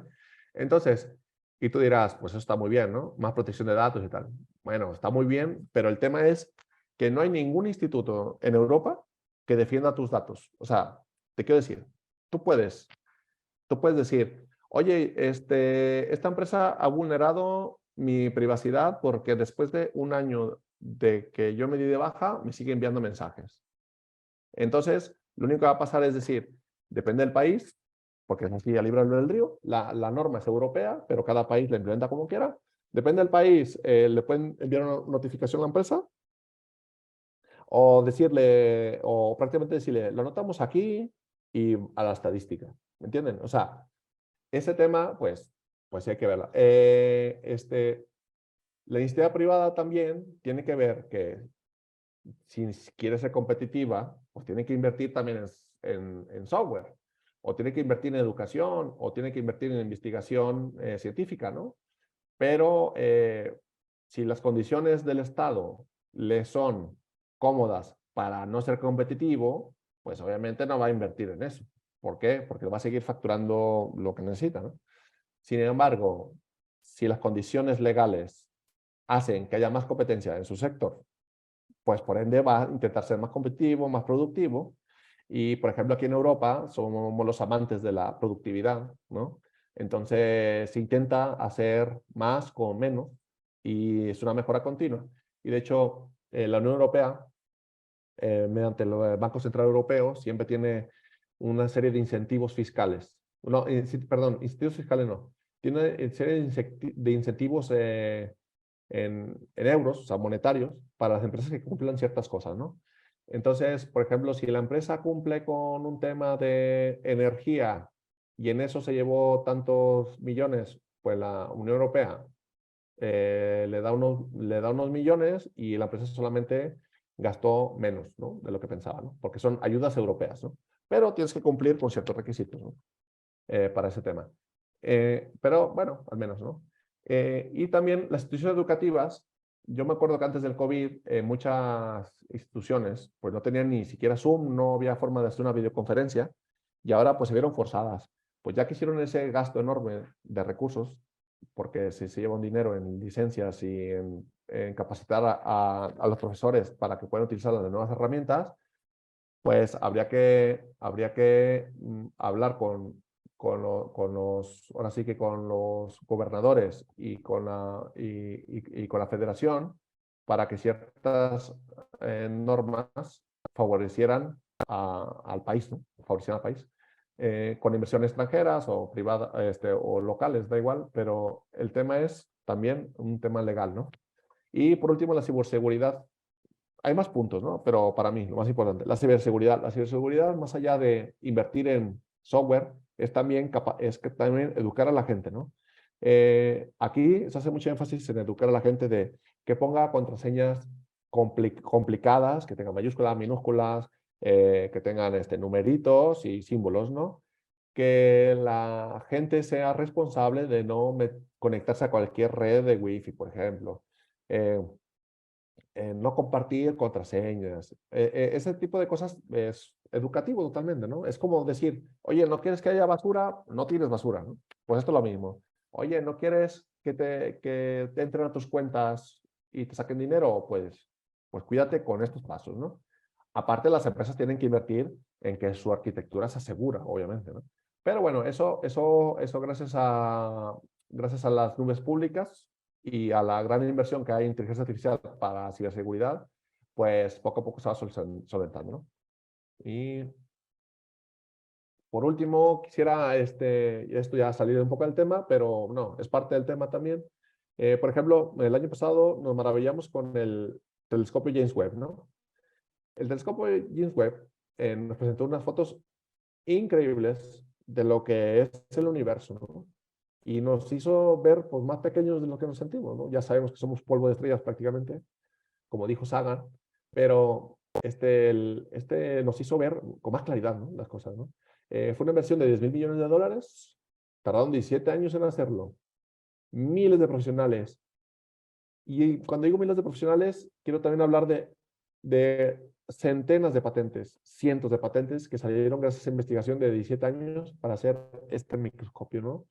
Entonces, y tú dirás, pues eso está muy bien, ¿no? Más protección de datos y tal. Bueno, está muy bien, pero el tema es que no hay ningún instituto en Europa que defienda tus datos. O sea, te quiero decir, tú puedes decir, oye, esta empresa ha vulnerado mi privacidad porque después de 1 año de que yo me di de baja, me sigue enviando mensajes. Entonces, lo único que va a pasar es decir, depende del país, porque es así a libre albedrío, la norma es europea, pero cada país la implementa como quiera. Depende del país, le pueden enviar una notificación a la empresa o decirle, o prácticamente decirle, lo anotamos aquí y a la estadística. ¿Me entienden? O sea, ese tema, pues sí hay que verla. La iniciativa privada también tiene que ver que si quiere ser competitiva, pues tiene que invertir también en software, o tiene que invertir en educación, o tiene que invertir en investigación científica, ¿no? Pero si las condiciones del Estado le son cómodas para no ser competitivo, pues obviamente no va a invertir en eso. ¿Por qué? Porque va a seguir facturando lo que necesita, ¿no? Sin embargo, si las condiciones legales hacen que haya más competencia en su sector, pues por ende va a intentar ser más competitivo, más productivo. Y, por ejemplo, aquí en Europa somos los amantes de la productividad, ¿no? Entonces se intenta hacer más con menos y es una mejora continua. Y de hecho, la Unión Europea, mediante el Banco Central Europeo, siempre tiene una serie de incentivos fiscales. No, perdón, incentivos fiscales no. Tiene una serie de incentivos en euros, o sea, monetarios, para las empresas que cumplan ciertas cosas, ¿no? Entonces, por ejemplo, si la empresa cumple con un tema de energía y en eso se llevó tantos millones, pues la Unión Europea le da unos millones y la empresa solamente gastó menos, ¿no? De lo que pensaba, ¿no? Porque son ayudas europeas, ¿no? Pero tienes que cumplir con ciertos requisitos, ¿no? Para ese tema. Pero bueno, al menos, ¿no? Y también las instituciones educativas, yo me acuerdo que antes del COVID muchas instituciones pues no tenían ni siquiera Zoom, no había forma de hacer una videoconferencia y ahora pues se vieron forzadas. Pues ya que hicieron ese gasto enorme de recursos, porque si se lleva un dinero en licencias y en capacitar a los profesores para que puedan utilizar las nuevas herramientas, pues habría que hablar ahora sí que con los gobernadores y con la federación para que ciertas normas favorecieran al país, ¿no? Favorecieran al país. Con inversiones extranjeras o privadas o locales, da igual, pero el tema es también un tema legal, ¿no? Y por último, la ciberseguridad. Hay más puntos, ¿no? Pero para mí, lo más importante, la ciberseguridad. La ciberseguridad, más allá de invertir en software, es también educar a la gente, ¿no? Aquí se hace mucho énfasis en educar a la gente de que ponga contraseñas complicadas, que tengan mayúsculas, minúsculas, que tengan numeritos y símbolos, ¿no? Que la gente sea responsable de no conectarse a cualquier red de Wi-Fi, por ejemplo. No compartir contraseñas. Ese tipo de cosas es educativo totalmente, ¿no? Es como decir, oye, ¿no quieres que haya basura? No tires basura, ¿no? Pues esto es lo mismo. Oye, ¿no quieres que te entren a tus cuentas y te saquen dinero? Pues cuídate con estos pasos, ¿no? Aparte, las empresas tienen que invertir en que su arquitectura se asegura, obviamente, ¿no? Pero bueno, eso gracias a las nubes públicas y a la gran inversión que hay en inteligencia artificial para ciberseguridad, pues poco a poco se va solventando, ¿no? Y por último, quisiera, esto ya ha salido un poco del tema, pero no, es parte del tema también. Por ejemplo, el año pasado nos maravillamos con el telescopio James Webb, ¿no? El telescopio James Webb nos presentó unas fotos increíbles de lo que es el universo, ¿no? Y nos hizo ver pues, más pequeños de lo que nos sentimos, ¿no? Ya sabemos que somos polvo de estrellas prácticamente, como dijo Sagan, pero nos hizo ver con más claridad, ¿no? Las cosas, ¿no? Fue una inversión de 10.000 millones de dólares, tardaron 17 años en hacerlo, miles de profesionales. Y cuando digo miles de profesionales, quiero también hablar de centenas de patentes, cientos de patentes que salieron gracias a esa investigación de 17 años para hacer este microscopio, ¿no?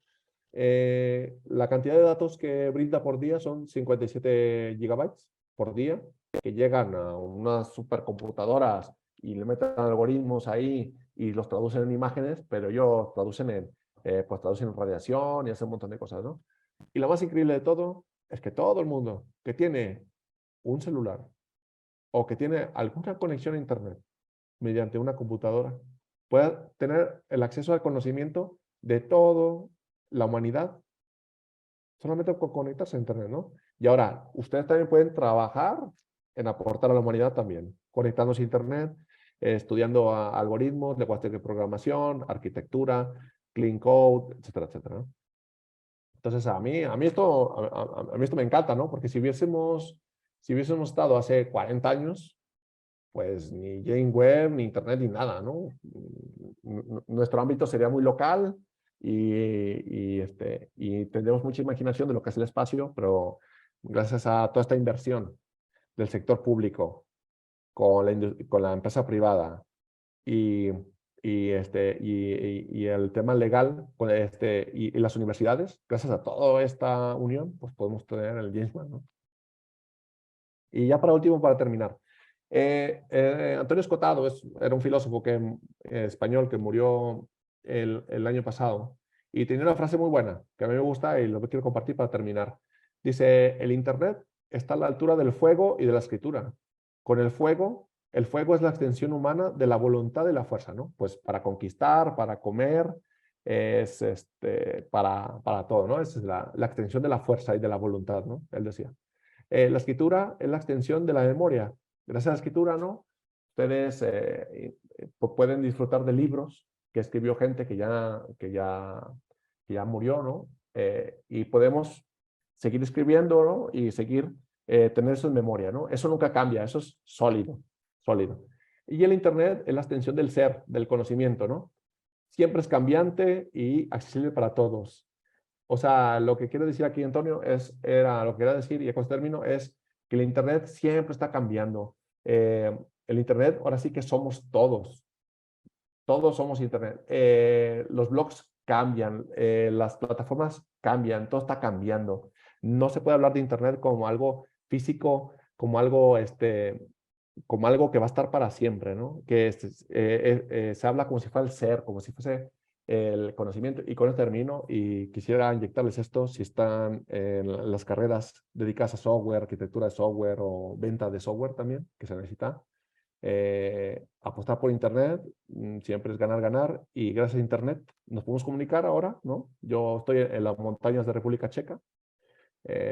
La cantidad de datos que brinda por día son 57 gigabytes por día, que llegan a unas supercomputadoras y le meten algoritmos ahí y los traducen en imágenes, pero ellos traducen en radiación y hacen un montón de cosas, ¿no? Y lo más increíble de todo es que todo el mundo que tiene un celular o que tiene alguna conexión a Internet mediante una computadora pueda tener el acceso al conocimiento de toda la humanidad solamente con conectarse a Internet, ¿no? Y ahora, ustedes también pueden trabajar en aportar a la humanidad también, conectándose a Internet, estudiando algoritmos, lenguajes de programación, arquitectura, clean code, etcétera, etcétera, ¿no? Entonces, a mí esto me encanta, ¿no? Porque si hubiésemos estado hace 40 años, pues ni Jane Webb, ni Internet, ni nada, ¿no? Nuestro ámbito sería muy local y tendremos mucha imaginación de lo que es el espacio, pero gracias a toda esta inversión del sector público con la empresa privada y el tema legal y las universidades, gracias a toda esta unión, pues podemos tener el James Webb, ¿no? Y ya para último, para terminar, Antonio Escotado era un filósofo español que murió el año pasado y tenía una frase muy buena que a mí me gusta y lo quiero compartir para terminar. Dice, el Internet está a la altura del fuego y de la escritura. Con el fuego es la extensión humana de la voluntad y la fuerza, ¿no? Pues para conquistar, para comer, para todo, ¿no? Esa es la extensión de la fuerza y de la voluntad, ¿no? Él decía. La escritura es la extensión de la memoria. Gracias a la escritura, ¿no? Ustedes pueden disfrutar de libros que escribió gente que ya murió, ¿no? Y podemos seguir escribiendo, ¿no? Y seguir tener eso en memoria, ¿no? Eso nunca cambia, eso es sólido, sólido. Y el Internet es la extensión del ser, del conocimiento, ¿no? Siempre es cambiante y accesible para todos. O sea, lo que quiero decir aquí, Antonio, lo que quería decir, y con este término, es que el Internet siempre está cambiando. El Internet, ahora sí que somos todos. Todos somos Internet. Los blogs cambian, las plataformas cambian, todo está cambiando. No se puede hablar de Internet como algo físico, como algo que va a estar para siempre, ¿no? Que se habla como si fuera el ser, como si fuese el conocimiento. Y con esto termino y quisiera inyectarles esto si están en las carreras dedicadas a software, arquitectura de software o venta de software también, que se necesita. Apostar por Internet siempre es ganar, ganar, y gracias a Internet nos podemos comunicar ahora, ¿no? Yo estoy en las montañas de República Checa,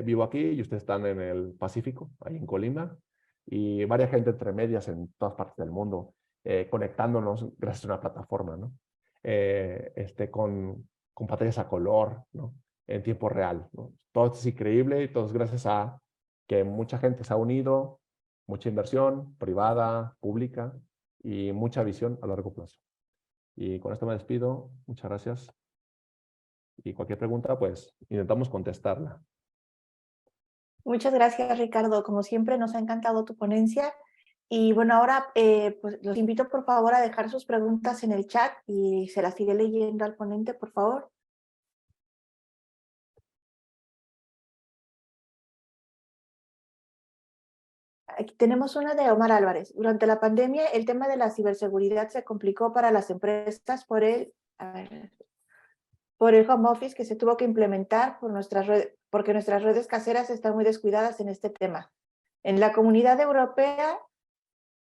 vivo aquí y ustedes están en el Pacífico, ahí en Colima, y varias gente entre medias en todas partes del mundo, conectándonos gracias a una plataforma, ¿no? Con pantallas a color, ¿no? En tiempo real, ¿no? Todo esto es increíble y todo es gracias a que mucha gente se ha unido, mucha inversión privada, pública y mucha visión a largo plazo. Y con esto me despido. Muchas gracias. Y cualquier pregunta, pues intentamos contestarla. Muchas gracias, Ricardo. Como siempre, nos ha encantado tu ponencia. Y bueno, ahora pues los invito por favor a dejar sus preguntas en el chat y se las iré leyendo al ponente, por favor. Aquí tenemos una de Omar Álvarez. Durante la pandemia, el tema de la ciberseguridad se complicó para las empresas por el home office que se tuvo que implementar porque nuestras redes caseras están muy descuidadas en este tema. En la comunidad europea,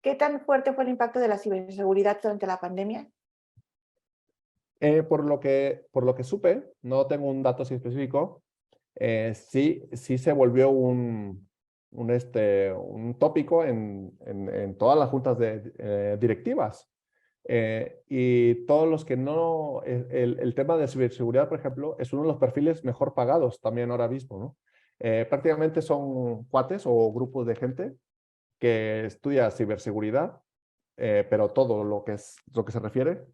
¿qué tan fuerte fue el impacto de la ciberseguridad durante la pandemia? Por lo que supe, no tengo un dato así específico, sí se volvió un tópico en todas las juntas directivas. Y todos los que no, el tema de ciberseguridad, por ejemplo, es uno de los perfiles mejor pagados también ahora mismo, ¿no? Prácticamente son cuates o grupos de gente que estudia ciberseguridad, pero todo lo que se refiere,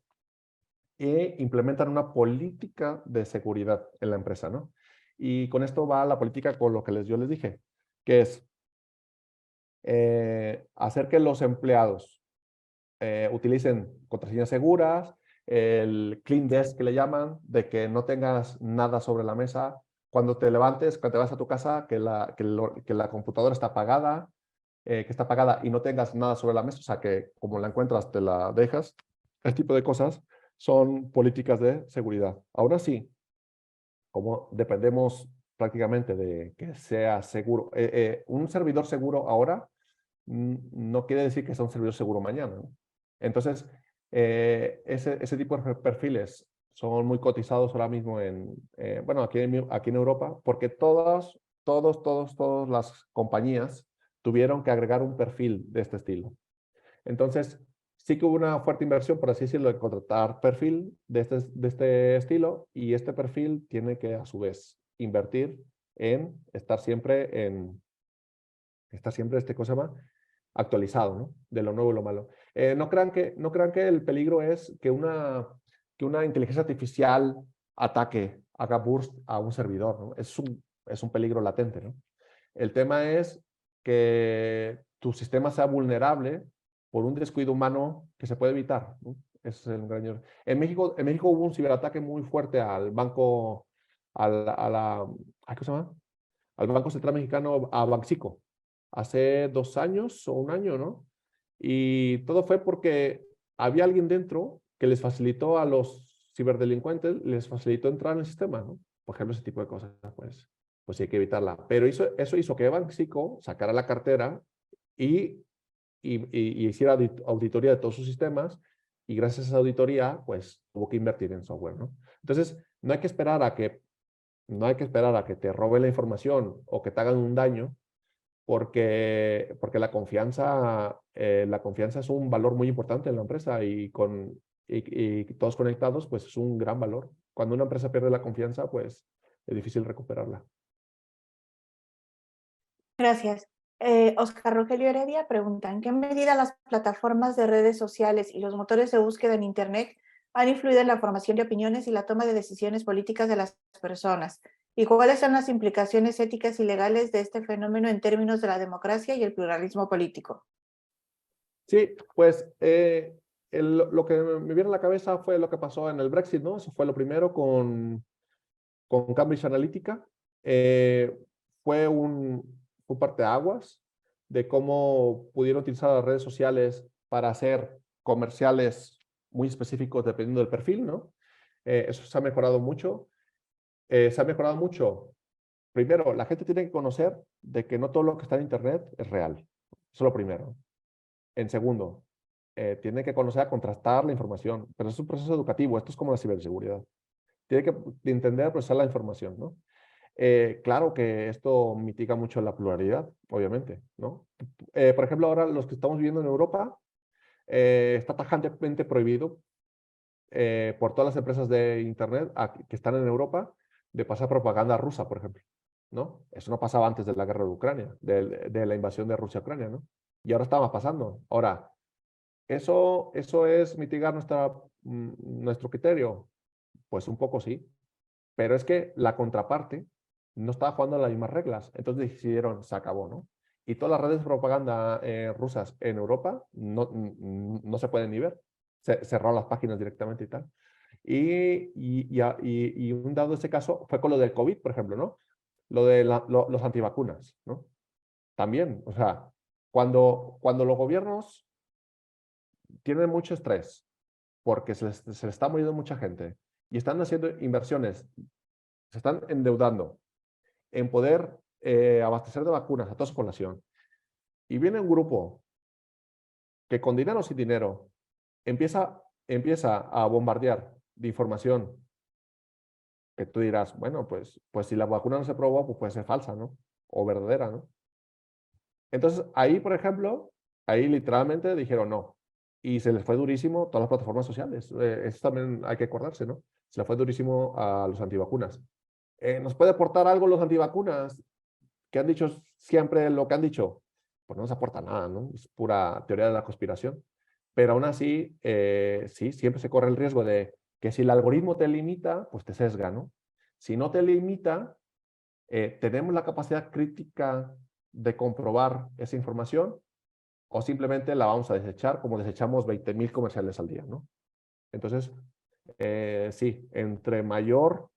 e implementan una política de seguridad en la empresa, ¿no? Y con esto va la política con lo que yo les dije, que es hacer que los empleados utilicen contraseñas seguras, el clean desk que le llaman, de que no tengas nada sobre la mesa cuando te levantes, cuando te vas a tu casa, que la computadora está apagada, y no tengas nada sobre la mesa, o sea que como la encuentras te la dejas. Este tipo de cosas son políticas de seguridad. Ahora sí, como dependemos prácticamente de que sea seguro, un servidor seguro ahora no quiere decir que sea un servidor seguro mañana, ¿no? Entonces, ese tipo de perfiles son muy cotizados ahora mismo aquí en Europa, porque todas las compañías tuvieron que agregar un perfil de este estilo. Entonces, sí que hubo una fuerte inversión, por así decirlo, en contratar perfil de este estilo, y este perfil tiene que, a su vez, invertir en estar siempre ¿cómo se llama? Actualizado, ¿no? De lo nuevo y lo malo. No crean que el peligro es que una inteligencia artificial haga burst a un servidor, ¿no? Es un peligro latente, ¿no? El tema es que tu sistema sea vulnerable por un descuido humano que se puede evitar, ¿no? Ese es el gran error. En México hubo un ciberataque muy fuerte al banco, ¿qué se llama? Al Banco Central Mexicano, a Banxico, hace 2 años o 1 año, ¿no? Y todo fue porque había alguien dentro que les facilitó a los ciberdelincuentes, les facilitó entrar en el sistema, ¿no? Por ejemplo, ese tipo de cosas, pues sí hay que evitarla. Pero eso hizo que Banxico sacara la cartera y hiciera auditoría de todos sus sistemas, y gracias a esa auditoría, pues tuvo que invertir en software, ¿no? Entonces, no hay que esperar a que te roben la información o que te hagan un daño, porque la confianza es un valor muy importante en la empresa, y todos conectados, pues es un gran valor. Cuando una empresa pierde la confianza, pues es difícil recuperarla. Gracias. Oscar Rogelio Heredia pregunta, ¿en qué medida las plataformas de redes sociales y los motores de búsqueda en Internet han influido en la formación de opiniones y la toma de decisiones políticas de las personas? ¿Y cuáles son las implicaciones éticas y legales de este fenómeno en términos de la democracia y el pluralismo político? Sí, pues lo que me viene a la cabeza fue lo que pasó en el Brexit, ¿no? Eso fue lo primero con Cambridge Analytica. Fue un parteaguas de cómo pudieron utilizar las redes sociales para hacer comerciales muy específicos dependiendo del perfil, ¿no? Eso se ha mejorado mucho. Se ha mejorado mucho. Primero, la gente tiene que conocer de que no todo lo que está en Internet es real. Eso es lo primero. En segundo, tiene que conocer a contrastar la información, pero es un proceso educativo. Esto es como la ciberseguridad. Tiene que entender, procesar la información, ¿no? Claro que esto mitiga mucho la pluralidad, obviamente, ¿no? Por ejemplo, ahora los que estamos viviendo en Europa, está tajantemente prohibido por todas las empresas de Internet que están en Europa de pasar propaganda rusa, por ejemplo, ¿no? Eso no pasaba antes de la guerra de Ucrania, de la invasión de Rusia a Ucrania, ¿no? Y ahora estaba pasando. Ahora, ¿eso es mitigar nuestro criterio? Pues un poco sí, pero es que la contraparte no estaba jugando las mismas reglas, entonces decidieron, se acabó, ¿no? Y todas las redes de propaganda rusas en Europa no se pueden ni ver. Cerraron las páginas directamente y tal. Y un dado ese caso fue con lo del COVID, por ejemplo, ¿no? Lo de los antivacunas, ¿no? También, o sea, cuando los gobiernos tienen mucho estrés porque se les está muriendo mucha gente y están haciendo inversiones, se están endeudando en poder abastecer de vacunas a toda su población, y viene un grupo que con dinero o sin dinero empieza a bombardear de información que tú dirás, bueno, pues si la vacuna no se probó, pues puede ser falsa, ¿no? O verdadera, ¿no? Entonces, ahí, por ejemplo, ahí literalmente dijeron no. Y se les fue durísimo todas las plataformas sociales. Eso también hay que acordarse, ¿no? Se les fue durísimo a los antivacunas. ¿Nos puede aportar algo los antivacunas? Que han dicho siempre lo que han dicho. Pues no nos aporta nada, ¿no? Es pura teoría de la conspiración. Pero aún así, sí, siempre se corre el riesgo de que si el algoritmo te limita, pues te sesga, ¿no? Si no te limita, tenemos la capacidad crítica de comprobar esa información o simplemente la vamos a desechar como desechamos 20,000 comerciales al día, ¿no? Entonces, sí, entre mayor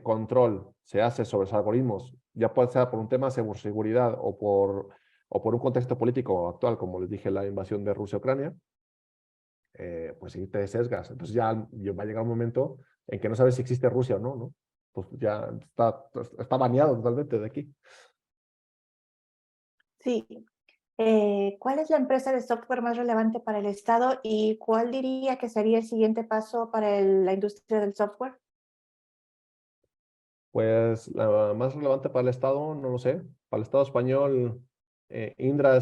control se hace sobre los algoritmos, ya puede ser por un tema de seguridad o por un contexto político actual, como les dije, la invasión de Rusia a Ucrania, pues sí te sesgas. Entonces ya va a llegar un momento en que no sabes si existe Rusia o no, ¿no? Pues ya está baneado totalmente de aquí. Sí. ¿Cuál es la empresa de software más relevante para el Estado y cuál diría que sería el siguiente paso para la industria del software? Pues la más relevante para el Estado, no lo sé. Para el Estado español, Indra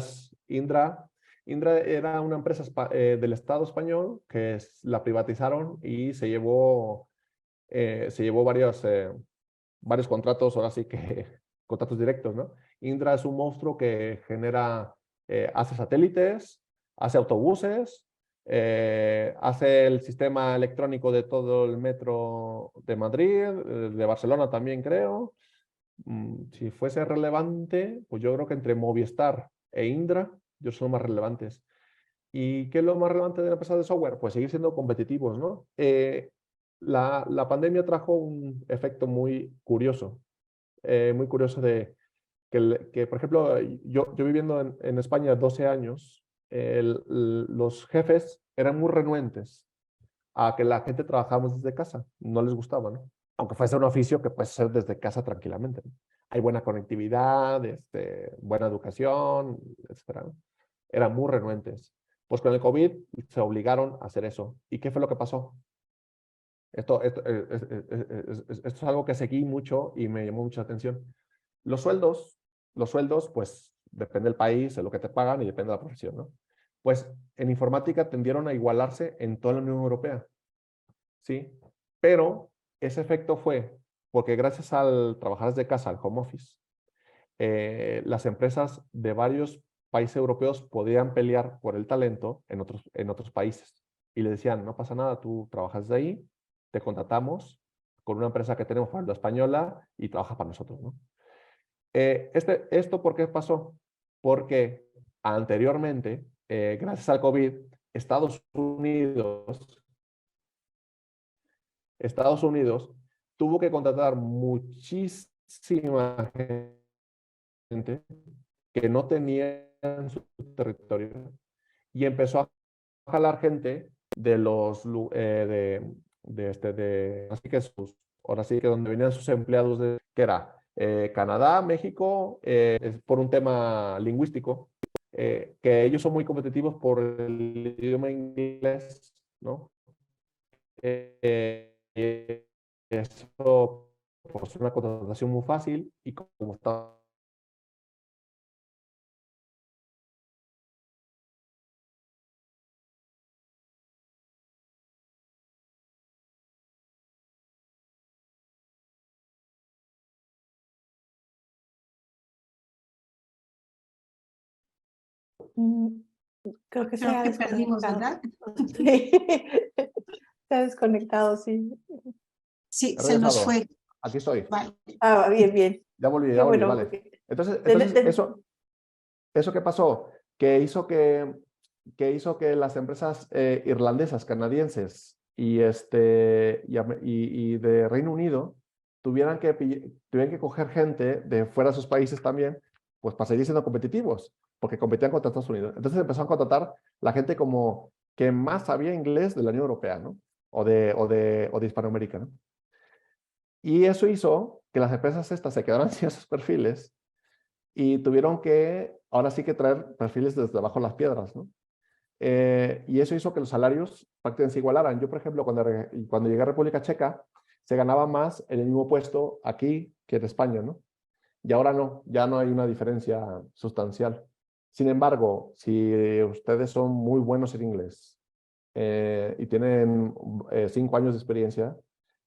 era una empresa del Estado español que la privatizaron y se llevó varios contratos, ahora sí que contratos directos, ¿no? Indra es un monstruo que hace satélites, hace autobuses, hace el sistema electrónico de todo el metro de Madrid, de Barcelona también creo. Si fuese relevante, pues yo creo que entre Movistar e Indra, yo son los más relevantes. ¿Y qué es lo más relevante de la empresa de software? Pues seguir siendo competitivos, ¿no? La pandemia trajo un efecto muy curioso de que, por ejemplo, yo viviendo en España 12 años, los jefes eran muy renuentes a que la gente trabajamos desde casa, no les gustaba, ¿no? Aunque fuese un oficio que puede ser desde casa tranquilamente, ¿no? Hay buena conectividad, buena educación, etcétera, ¿no? Eran muy renuentes. Pues con el COVID se obligaron a hacer eso. ¿Y qué fue lo que pasó? Esto es algo que seguí mucho y me llamó mucha atención. Los sueldos, pues depende del país, de lo que te pagan y depende de la profesión, ¿no? Pues en informática tendieron a igualarse en toda la Unión Europea, ¿sí? Pero ese efecto fue porque gracias al trabajar desde casa, al home office, las empresas de varios países europeos podían pelear por el talento en otros países. Y le decían, no pasa nada, tú trabajas de ahí, te contratamos con una empresa que tenemos para la española y trabajas para nosotros, ¿no? ¿Esto por qué pasó? Porque anteriormente, gracias al COVID, Estados Unidos tuvo que contratar muchísima gente que no tenía en su territorio y empezó a jalar gente de los así que ahora sí que donde venían sus empleados que era Canadá, México, por un tema lingüístico, que ellos son muy competitivos por el idioma inglés, ¿no? Eso pues, es una contratación muy fácil y como está Creo que se Creo ha que perdimos, desconectado. ¿verdad? Sí. Se ha desconectado, sí. Sí, he se nos regresado. fue. Aquí estoy. Vale. Ah, bien, bien. Ya volví, Qué bueno. vale. Entonces ¿eso qué pasó? Que hizo que las empresas irlandesas, canadienses y de Reino Unido tuvieran que coger gente de fuera de sus países también, pues para seguir siendo competitivos, porque competían contra Estados Unidos. Entonces empezaron a contratar la gente como que más sabía inglés de la Unión Europea, ¿no? O de Hispanoamérica, ¿no? Y eso hizo que las empresas estas se quedaran sin esos perfiles y tuvieron que, ahora sí que traer perfiles desde abajo de las piedras, ¿no? Y eso hizo que los salarios prácticamente se igualaran. Yo, por ejemplo, cuando llegué a República Checa, se ganaba más en el mismo puesto aquí que en España, ¿no? Y ahora no, ya no hay una diferencia sustancial. Sin embargo, si ustedes son muy buenos en inglés y tienen 5 años de experiencia,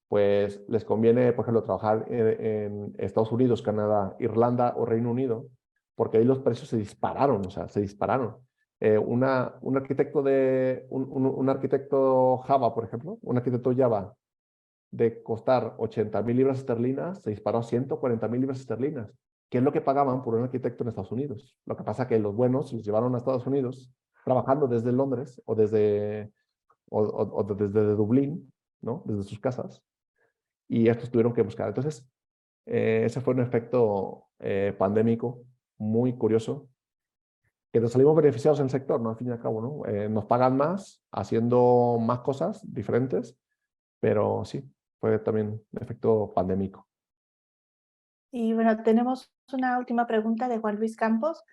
pues les conviene, por ejemplo, trabajar en Estados Unidos, Canadá, Irlanda o Reino Unido, porque ahí los precios se dispararon, o sea, se dispararon. Un arquitecto Java, por ejemplo, un arquitecto Java, de costar 80.000 libras esterlinas, se disparó a 140.000 libras esterlinas, que es lo que pagaban por un arquitecto en Estados Unidos. Lo que pasa es que los buenos los llevaron a Estados Unidos, trabajando desde Londres o desde Dublín, ¿no? Desde sus casas, y estos tuvieron que buscar. Entonces, ese fue un efecto pandémico muy curioso, que nos salimos beneficiados en el sector, ¿no? Al fin y al cabo, ¿no? Nos pagan más haciendo más cosas diferentes, pero sí, fue también un efecto pandémico. Y bueno, tenemos una última pregunta de Juan Luis Campos.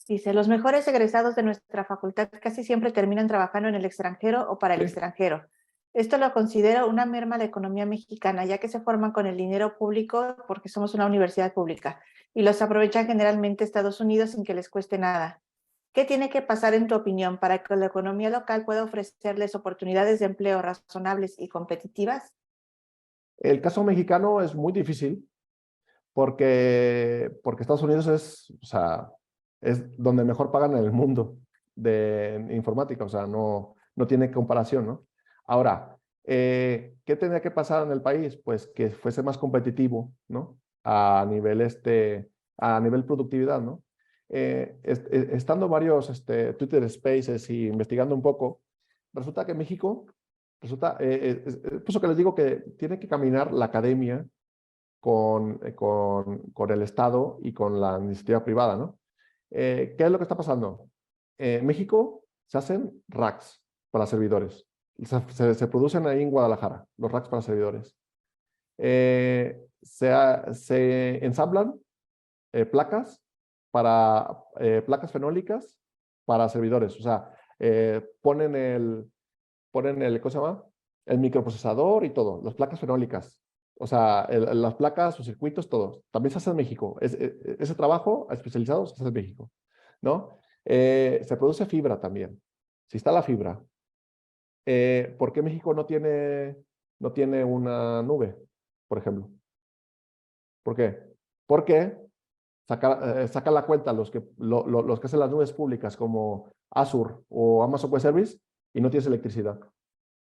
Dice, los mejores egresados de nuestra facultad casi siempre terminan trabajando en el extranjero o para el extranjero. Esto lo considero una merma a la economía mexicana, ya que se forman con el dinero público porque somos una universidad pública y los aprovechan generalmente Estados Unidos sin que les cueste nada. ¿Qué tiene que pasar, en tu opinión, para que la economía local pueda ofrecerles oportunidades de empleo razonables y competitivas? El caso mexicano es muy difícil porque Estados Unidos o sea, es donde mejor pagan en el mundo de informática, o sea, no tiene comparación, ¿no? Ahora, ¿qué tendría que pasar en el país? Pues que fuese más competitivo, ¿no? A nivel productividad, ¿no? Estando varios Twitter Spaces y investigando un poco, resulta que México, es por eso que les digo que tiene que caminar la academia con el Estado y con la iniciativa privada, ¿no? ¿Qué es lo que está pasando? En México se hacen racks para servidores. Se producen ahí en Guadalajara, los racks para servidores. Se ensamblan placas placas fenólicas para servidores. O sea, ponen ¿cómo se llama? El microprocesador y todo, las placas fenólicas. O sea, las placas, sus circuitos, todos. También se hace en México. Ese trabajo especializado se hace en México, ¿no? Se produce fibra también. Se instala fibra. ¿Por qué México no tiene una nube, por ejemplo? ¿Por qué? Porque saca la cuenta los que hacen las nubes públicas como Azure o Amazon Web Service y no tienes electricidad.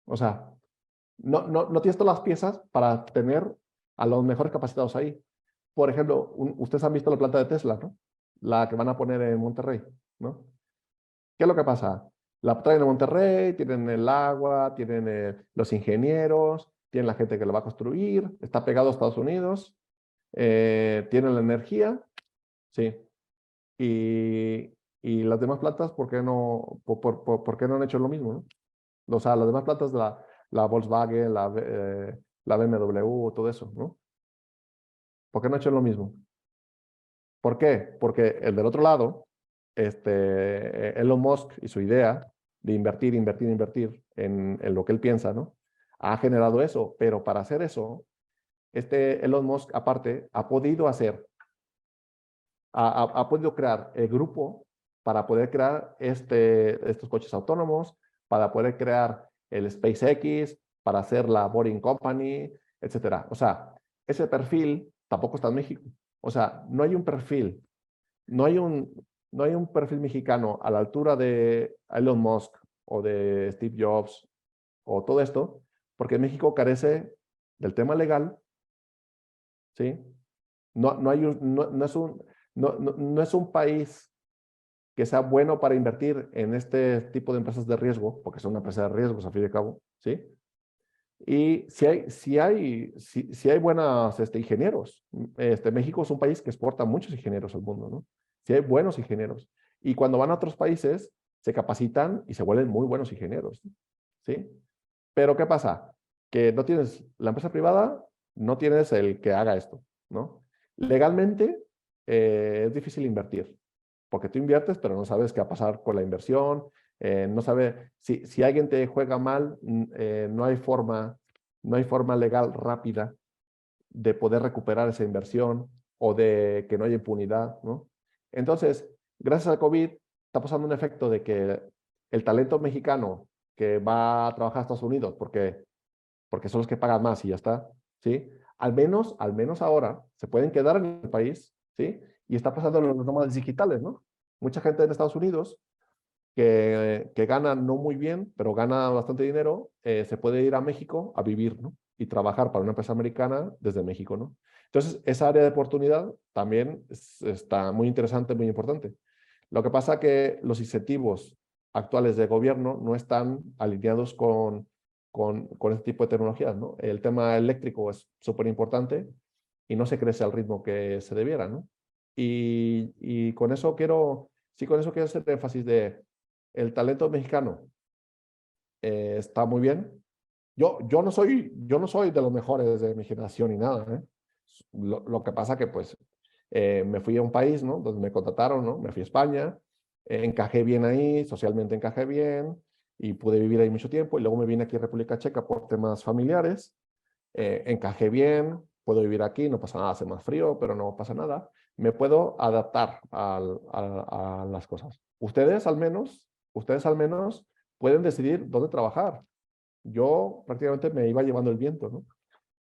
O sea, no tienes todas las piezas para tener a los mejores capacitados ahí. Por ejemplo, ustedes han visto la planta de Tesla, ¿no? La que van a poner en Monterrey, ¿no? ¿Qué es lo que pasa? La traen a Monterrey, tienen el agua, tienen los ingenieros, tienen la gente que lo va a construir, está pegado a Estados Unidos, tienen la energía, sí. Y las demás plantas, ¿por qué no, por qué no han hecho lo mismo, no? O sea, las demás plantas, la Volkswagen, la BMW, todo eso, ¿no? ¿Por qué no han hecho lo mismo? ¿Por qué? Porque el del otro lado, Elon Musk y su idea de invertir en lo que él piensa, ¿no? Ha generado eso, pero para hacer eso, Elon Musk, aparte, ha podido crear el grupo para poder crear estos coches autónomos, para poder crear el SpaceX, para hacer la Boring Company, etcétera. O sea, ese perfil tampoco está en México. O sea, no hay un perfil, no hay un perfil mexicano a la altura de Elon Musk o de Steve Jobs o todo esto, porque México carece del tema legal, ¿sí? No es un país que sea bueno para invertir en este tipo de empresas de riesgo, porque son una empresa de riesgos, a fin y al cabo, ¿sí? Y si hay buenos ingenieros. México es un país que exporta muchos ingenieros al mundo, ¿no? Si hay buenos ingenieros. Y cuando van a otros países, se capacitan y se vuelven muy buenos ingenieros, ¿sí? Pero ¿qué pasa? Que no tienes la empresa privada, no tienes el que haga esto, ¿no? Legalmente es difícil invertir, porque tú inviertes, pero no sabes qué va a pasar con la inversión, no sabe si alguien te juega mal, no hay forma legal rápida de poder recuperar esa inversión o de que no haya impunidad, ¿no? Entonces, gracias al COVID, está pasando un efecto de que el talento mexicano que va a trabajar a Estados Unidos, porque son los que pagan más y ya está, ¿sí? Al menos ahora se pueden quedar en el país, ¿sí? Y está pasando en los nómadas digitales, ¿no? Mucha gente en Estados Unidos que gana no muy bien, pero gana bastante dinero, se puede ir a México a vivir, ¿no? Y trabajar para una empresa americana desde México, ¿no? Entonces, esa área de oportunidad también está muy interesante, muy importante. Lo que pasa es que los incentivos actuales de gobierno no están alineados con este tipo de tecnologías, ¿no? El tema eléctrico es súper importante y no se crece al ritmo que se debiera, ¿no? Y con eso quiero hacer énfasis de el talento mexicano está muy bien. Yo no soy de los mejores de mi generación ni nada, ¿eh? Lo que pasa que pues me fui a un país, ¿no? Donde me contrataron, ¿no? Me fui a España, encajé bien ahí, socialmente encajé bien y pude vivir ahí mucho tiempo y luego me vine aquí a República Checa por temas familiares, encajé bien, puedo vivir aquí, no pasa nada, hace más frío, pero no pasa nada. Me puedo adaptar a las cosas. Ustedes al menos pueden decidir dónde trabajar. Yo prácticamente me iba llevando el viento, ¿no?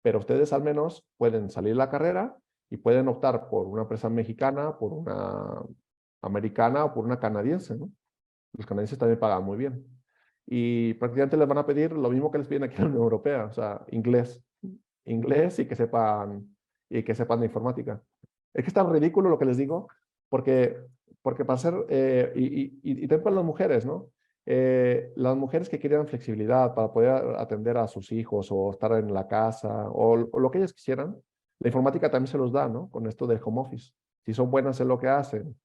Pero ustedes al menos pueden salir de la carrera y pueden optar por una empresa mexicana, por una americana o por una canadiense, ¿no? Los canadienses también pagan muy bien. Y prácticamente les van a pedir lo mismo que les piden aquí en la Unión Europea, o sea, inglés y que sepan de informática. Es que es tan ridículo lo que les digo, porque para ser, y también para las mujeres, ¿no? Las mujeres que quieran flexibilidad para poder atender a sus hijos o estar en la casa o lo que ellas quisieran, la informática también se los da, ¿no? Con esto del home office. Si son buenas en lo que hacen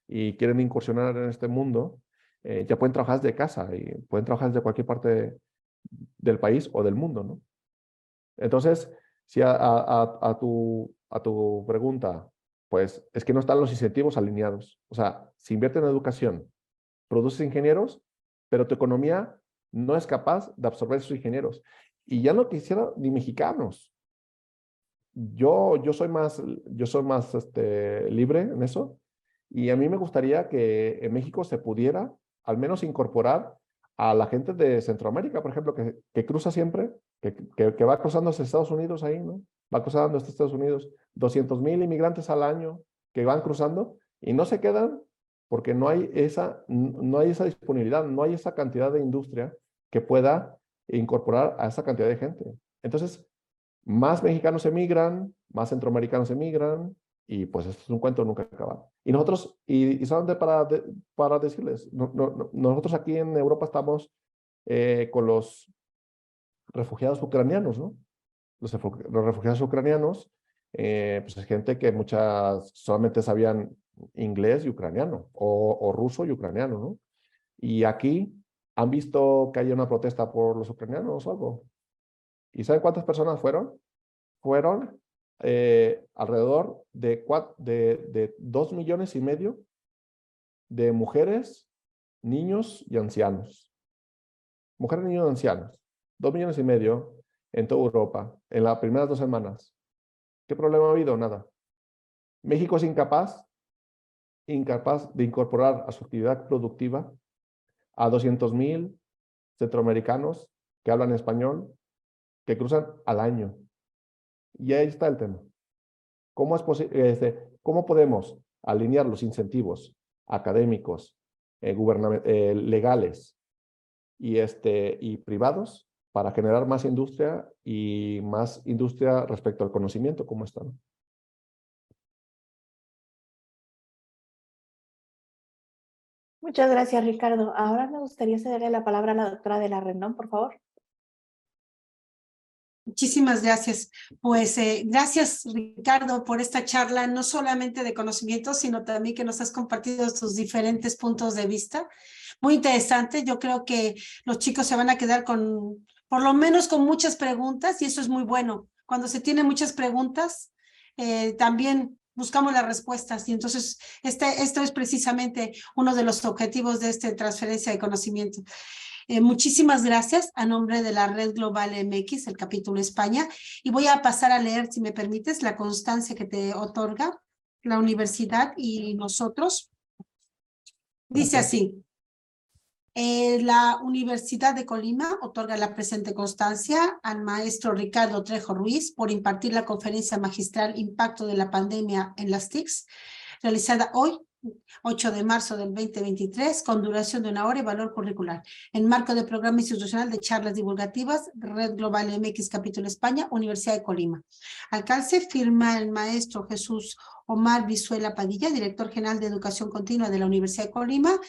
y quieren incursionar en este mundo, ya pueden trabajar desde casa y pueden trabajar desde cualquier parte del país o del mundo, ¿no? Entonces, si a tu pregunta, pues es que no están los incentivos alineados. O sea, si invierte en educación, produces ingenieros, pero tu economía no es capaz de absorber esos ingenieros. Y ya no quisiera ni mexicanos. Yo soy más libre en eso. Y a mí me gustaría que en México se pudiera al menos incorporar a la gente de Centroamérica, por ejemplo, que cruza siempre, que va cruzando hacia Estados Unidos ahí, ¿no? Va cruzando hasta Estados Unidos, 200,000 inmigrantes al año que van cruzando y no se quedan porque no hay esa disponibilidad, no hay esa cantidad de industria que pueda incorporar a esa cantidad de gente. Entonces, más mexicanos emigran, más centroamericanos emigran Y pues esto es un cuento nunca acabado. Y nosotros, y solamente para decirles, nosotros aquí en Europa estamos con los refugiados ucranianos, ¿no? Los refugiados ucranianos, pues es gente que muchas solamente sabían inglés y ucraniano, o ruso y ucraniano, ¿no? Y aquí han visto que hay una protesta por los ucranianos o algo. ¿Y saben cuántas personas fueron? Fueron alrededor de 2,5 millones de mujeres, niños y ancianos. Mujeres, niños y ancianos. 2,5 millones en toda Europa, en las primeras 2 semanas. ¿Qué problema ha habido? Nada. México es incapaz de incorporar a su actividad productiva a 200,000 centroamericanos que hablan español, que cruzan al año. Y ahí está el tema. ¿Cómo podemos alinear los incentivos académicos, legales y privados para generar más industria y más industria respecto al conocimiento? ¿Cómo están? Muchas gracias, Ricardo. Ahora me gustaría cederle la palabra a la doctora de la Rendón, por favor. Muchísimas gracias. Pues gracias, Ricardo, por esta charla, no solamente de conocimiento, sino también que nos has compartido tus diferentes puntos de vista. Muy interesante. Yo creo que los chicos se van a quedar por lo menos con muchas preguntas, y eso es muy bueno. Cuando se tienen muchas preguntas, también buscamos las respuestas, y entonces esto es precisamente uno de los objetivos de esta transferencia de conocimiento. Muchísimas gracias a nombre de la Red Global MX, el capítulo España, y voy a pasar a leer, si me permites, la constancia que te otorga la universidad y nosotros. Dice así: la Universidad de Colima otorga la presente constancia al maestro Ricardo Trejo Ruiz por impartir la conferencia magistral Impacto de la Pandemia en las TICs, realizada hoy, 8 de marzo del 2023, con duración de 1 hora y valor curricular, en marco del programa institucional de charlas divulgativas, Red Global MX Capítulo España, Universidad de Colima. Alcance, firma el maestro Jesús Omar Vizuela Padilla, director general de Educación Continua de la Universidad de Colima,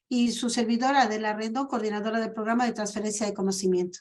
y su servidora Adela Rendón, coordinadora del programa de transferencia de conocimiento.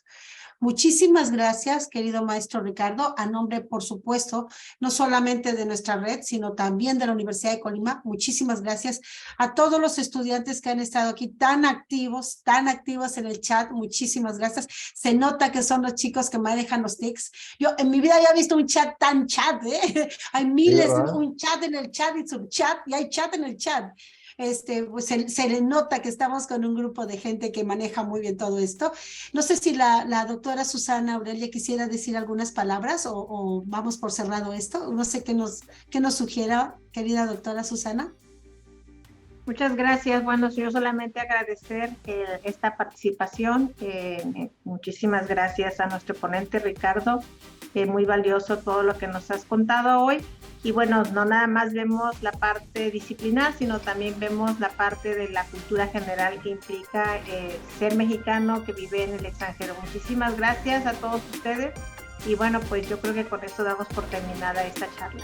Muchísimas gracias, querido maestro Ricardo, a nombre, por supuesto, no solamente de nuestra red, sino también de la Universidad de Colima. Muchísimas gracias a todos los estudiantes que han estado aquí tan activos en el chat. Muchísimas gracias. Se nota que son los chicos que manejan los TICs. Yo en mi vida había visto un chat tan chat, ¿eh? Hay miles, un chat en el chat y subchat, y hay chat en el chat. Pues se le nota que estamos con un grupo de gente que maneja muy bien todo esto. No sé si la doctora Susana Aurelia quisiera decir algunas palabras o vamos por cerrado esto. No sé qué nos sugiera, querida doctora Susana. Muchas gracias. Bueno, yo solamente agradecer esta participación. Muchísimas gracias a nuestro ponente Ricardo. Muy valioso todo lo que nos has contado hoy. Y bueno, no nada más vemos la parte disciplinar, sino también vemos la parte de la cultura general que implica ser mexicano que vive en el extranjero. Muchísimas gracias a todos ustedes. Y bueno, pues yo creo que con eso damos por terminada esta charla.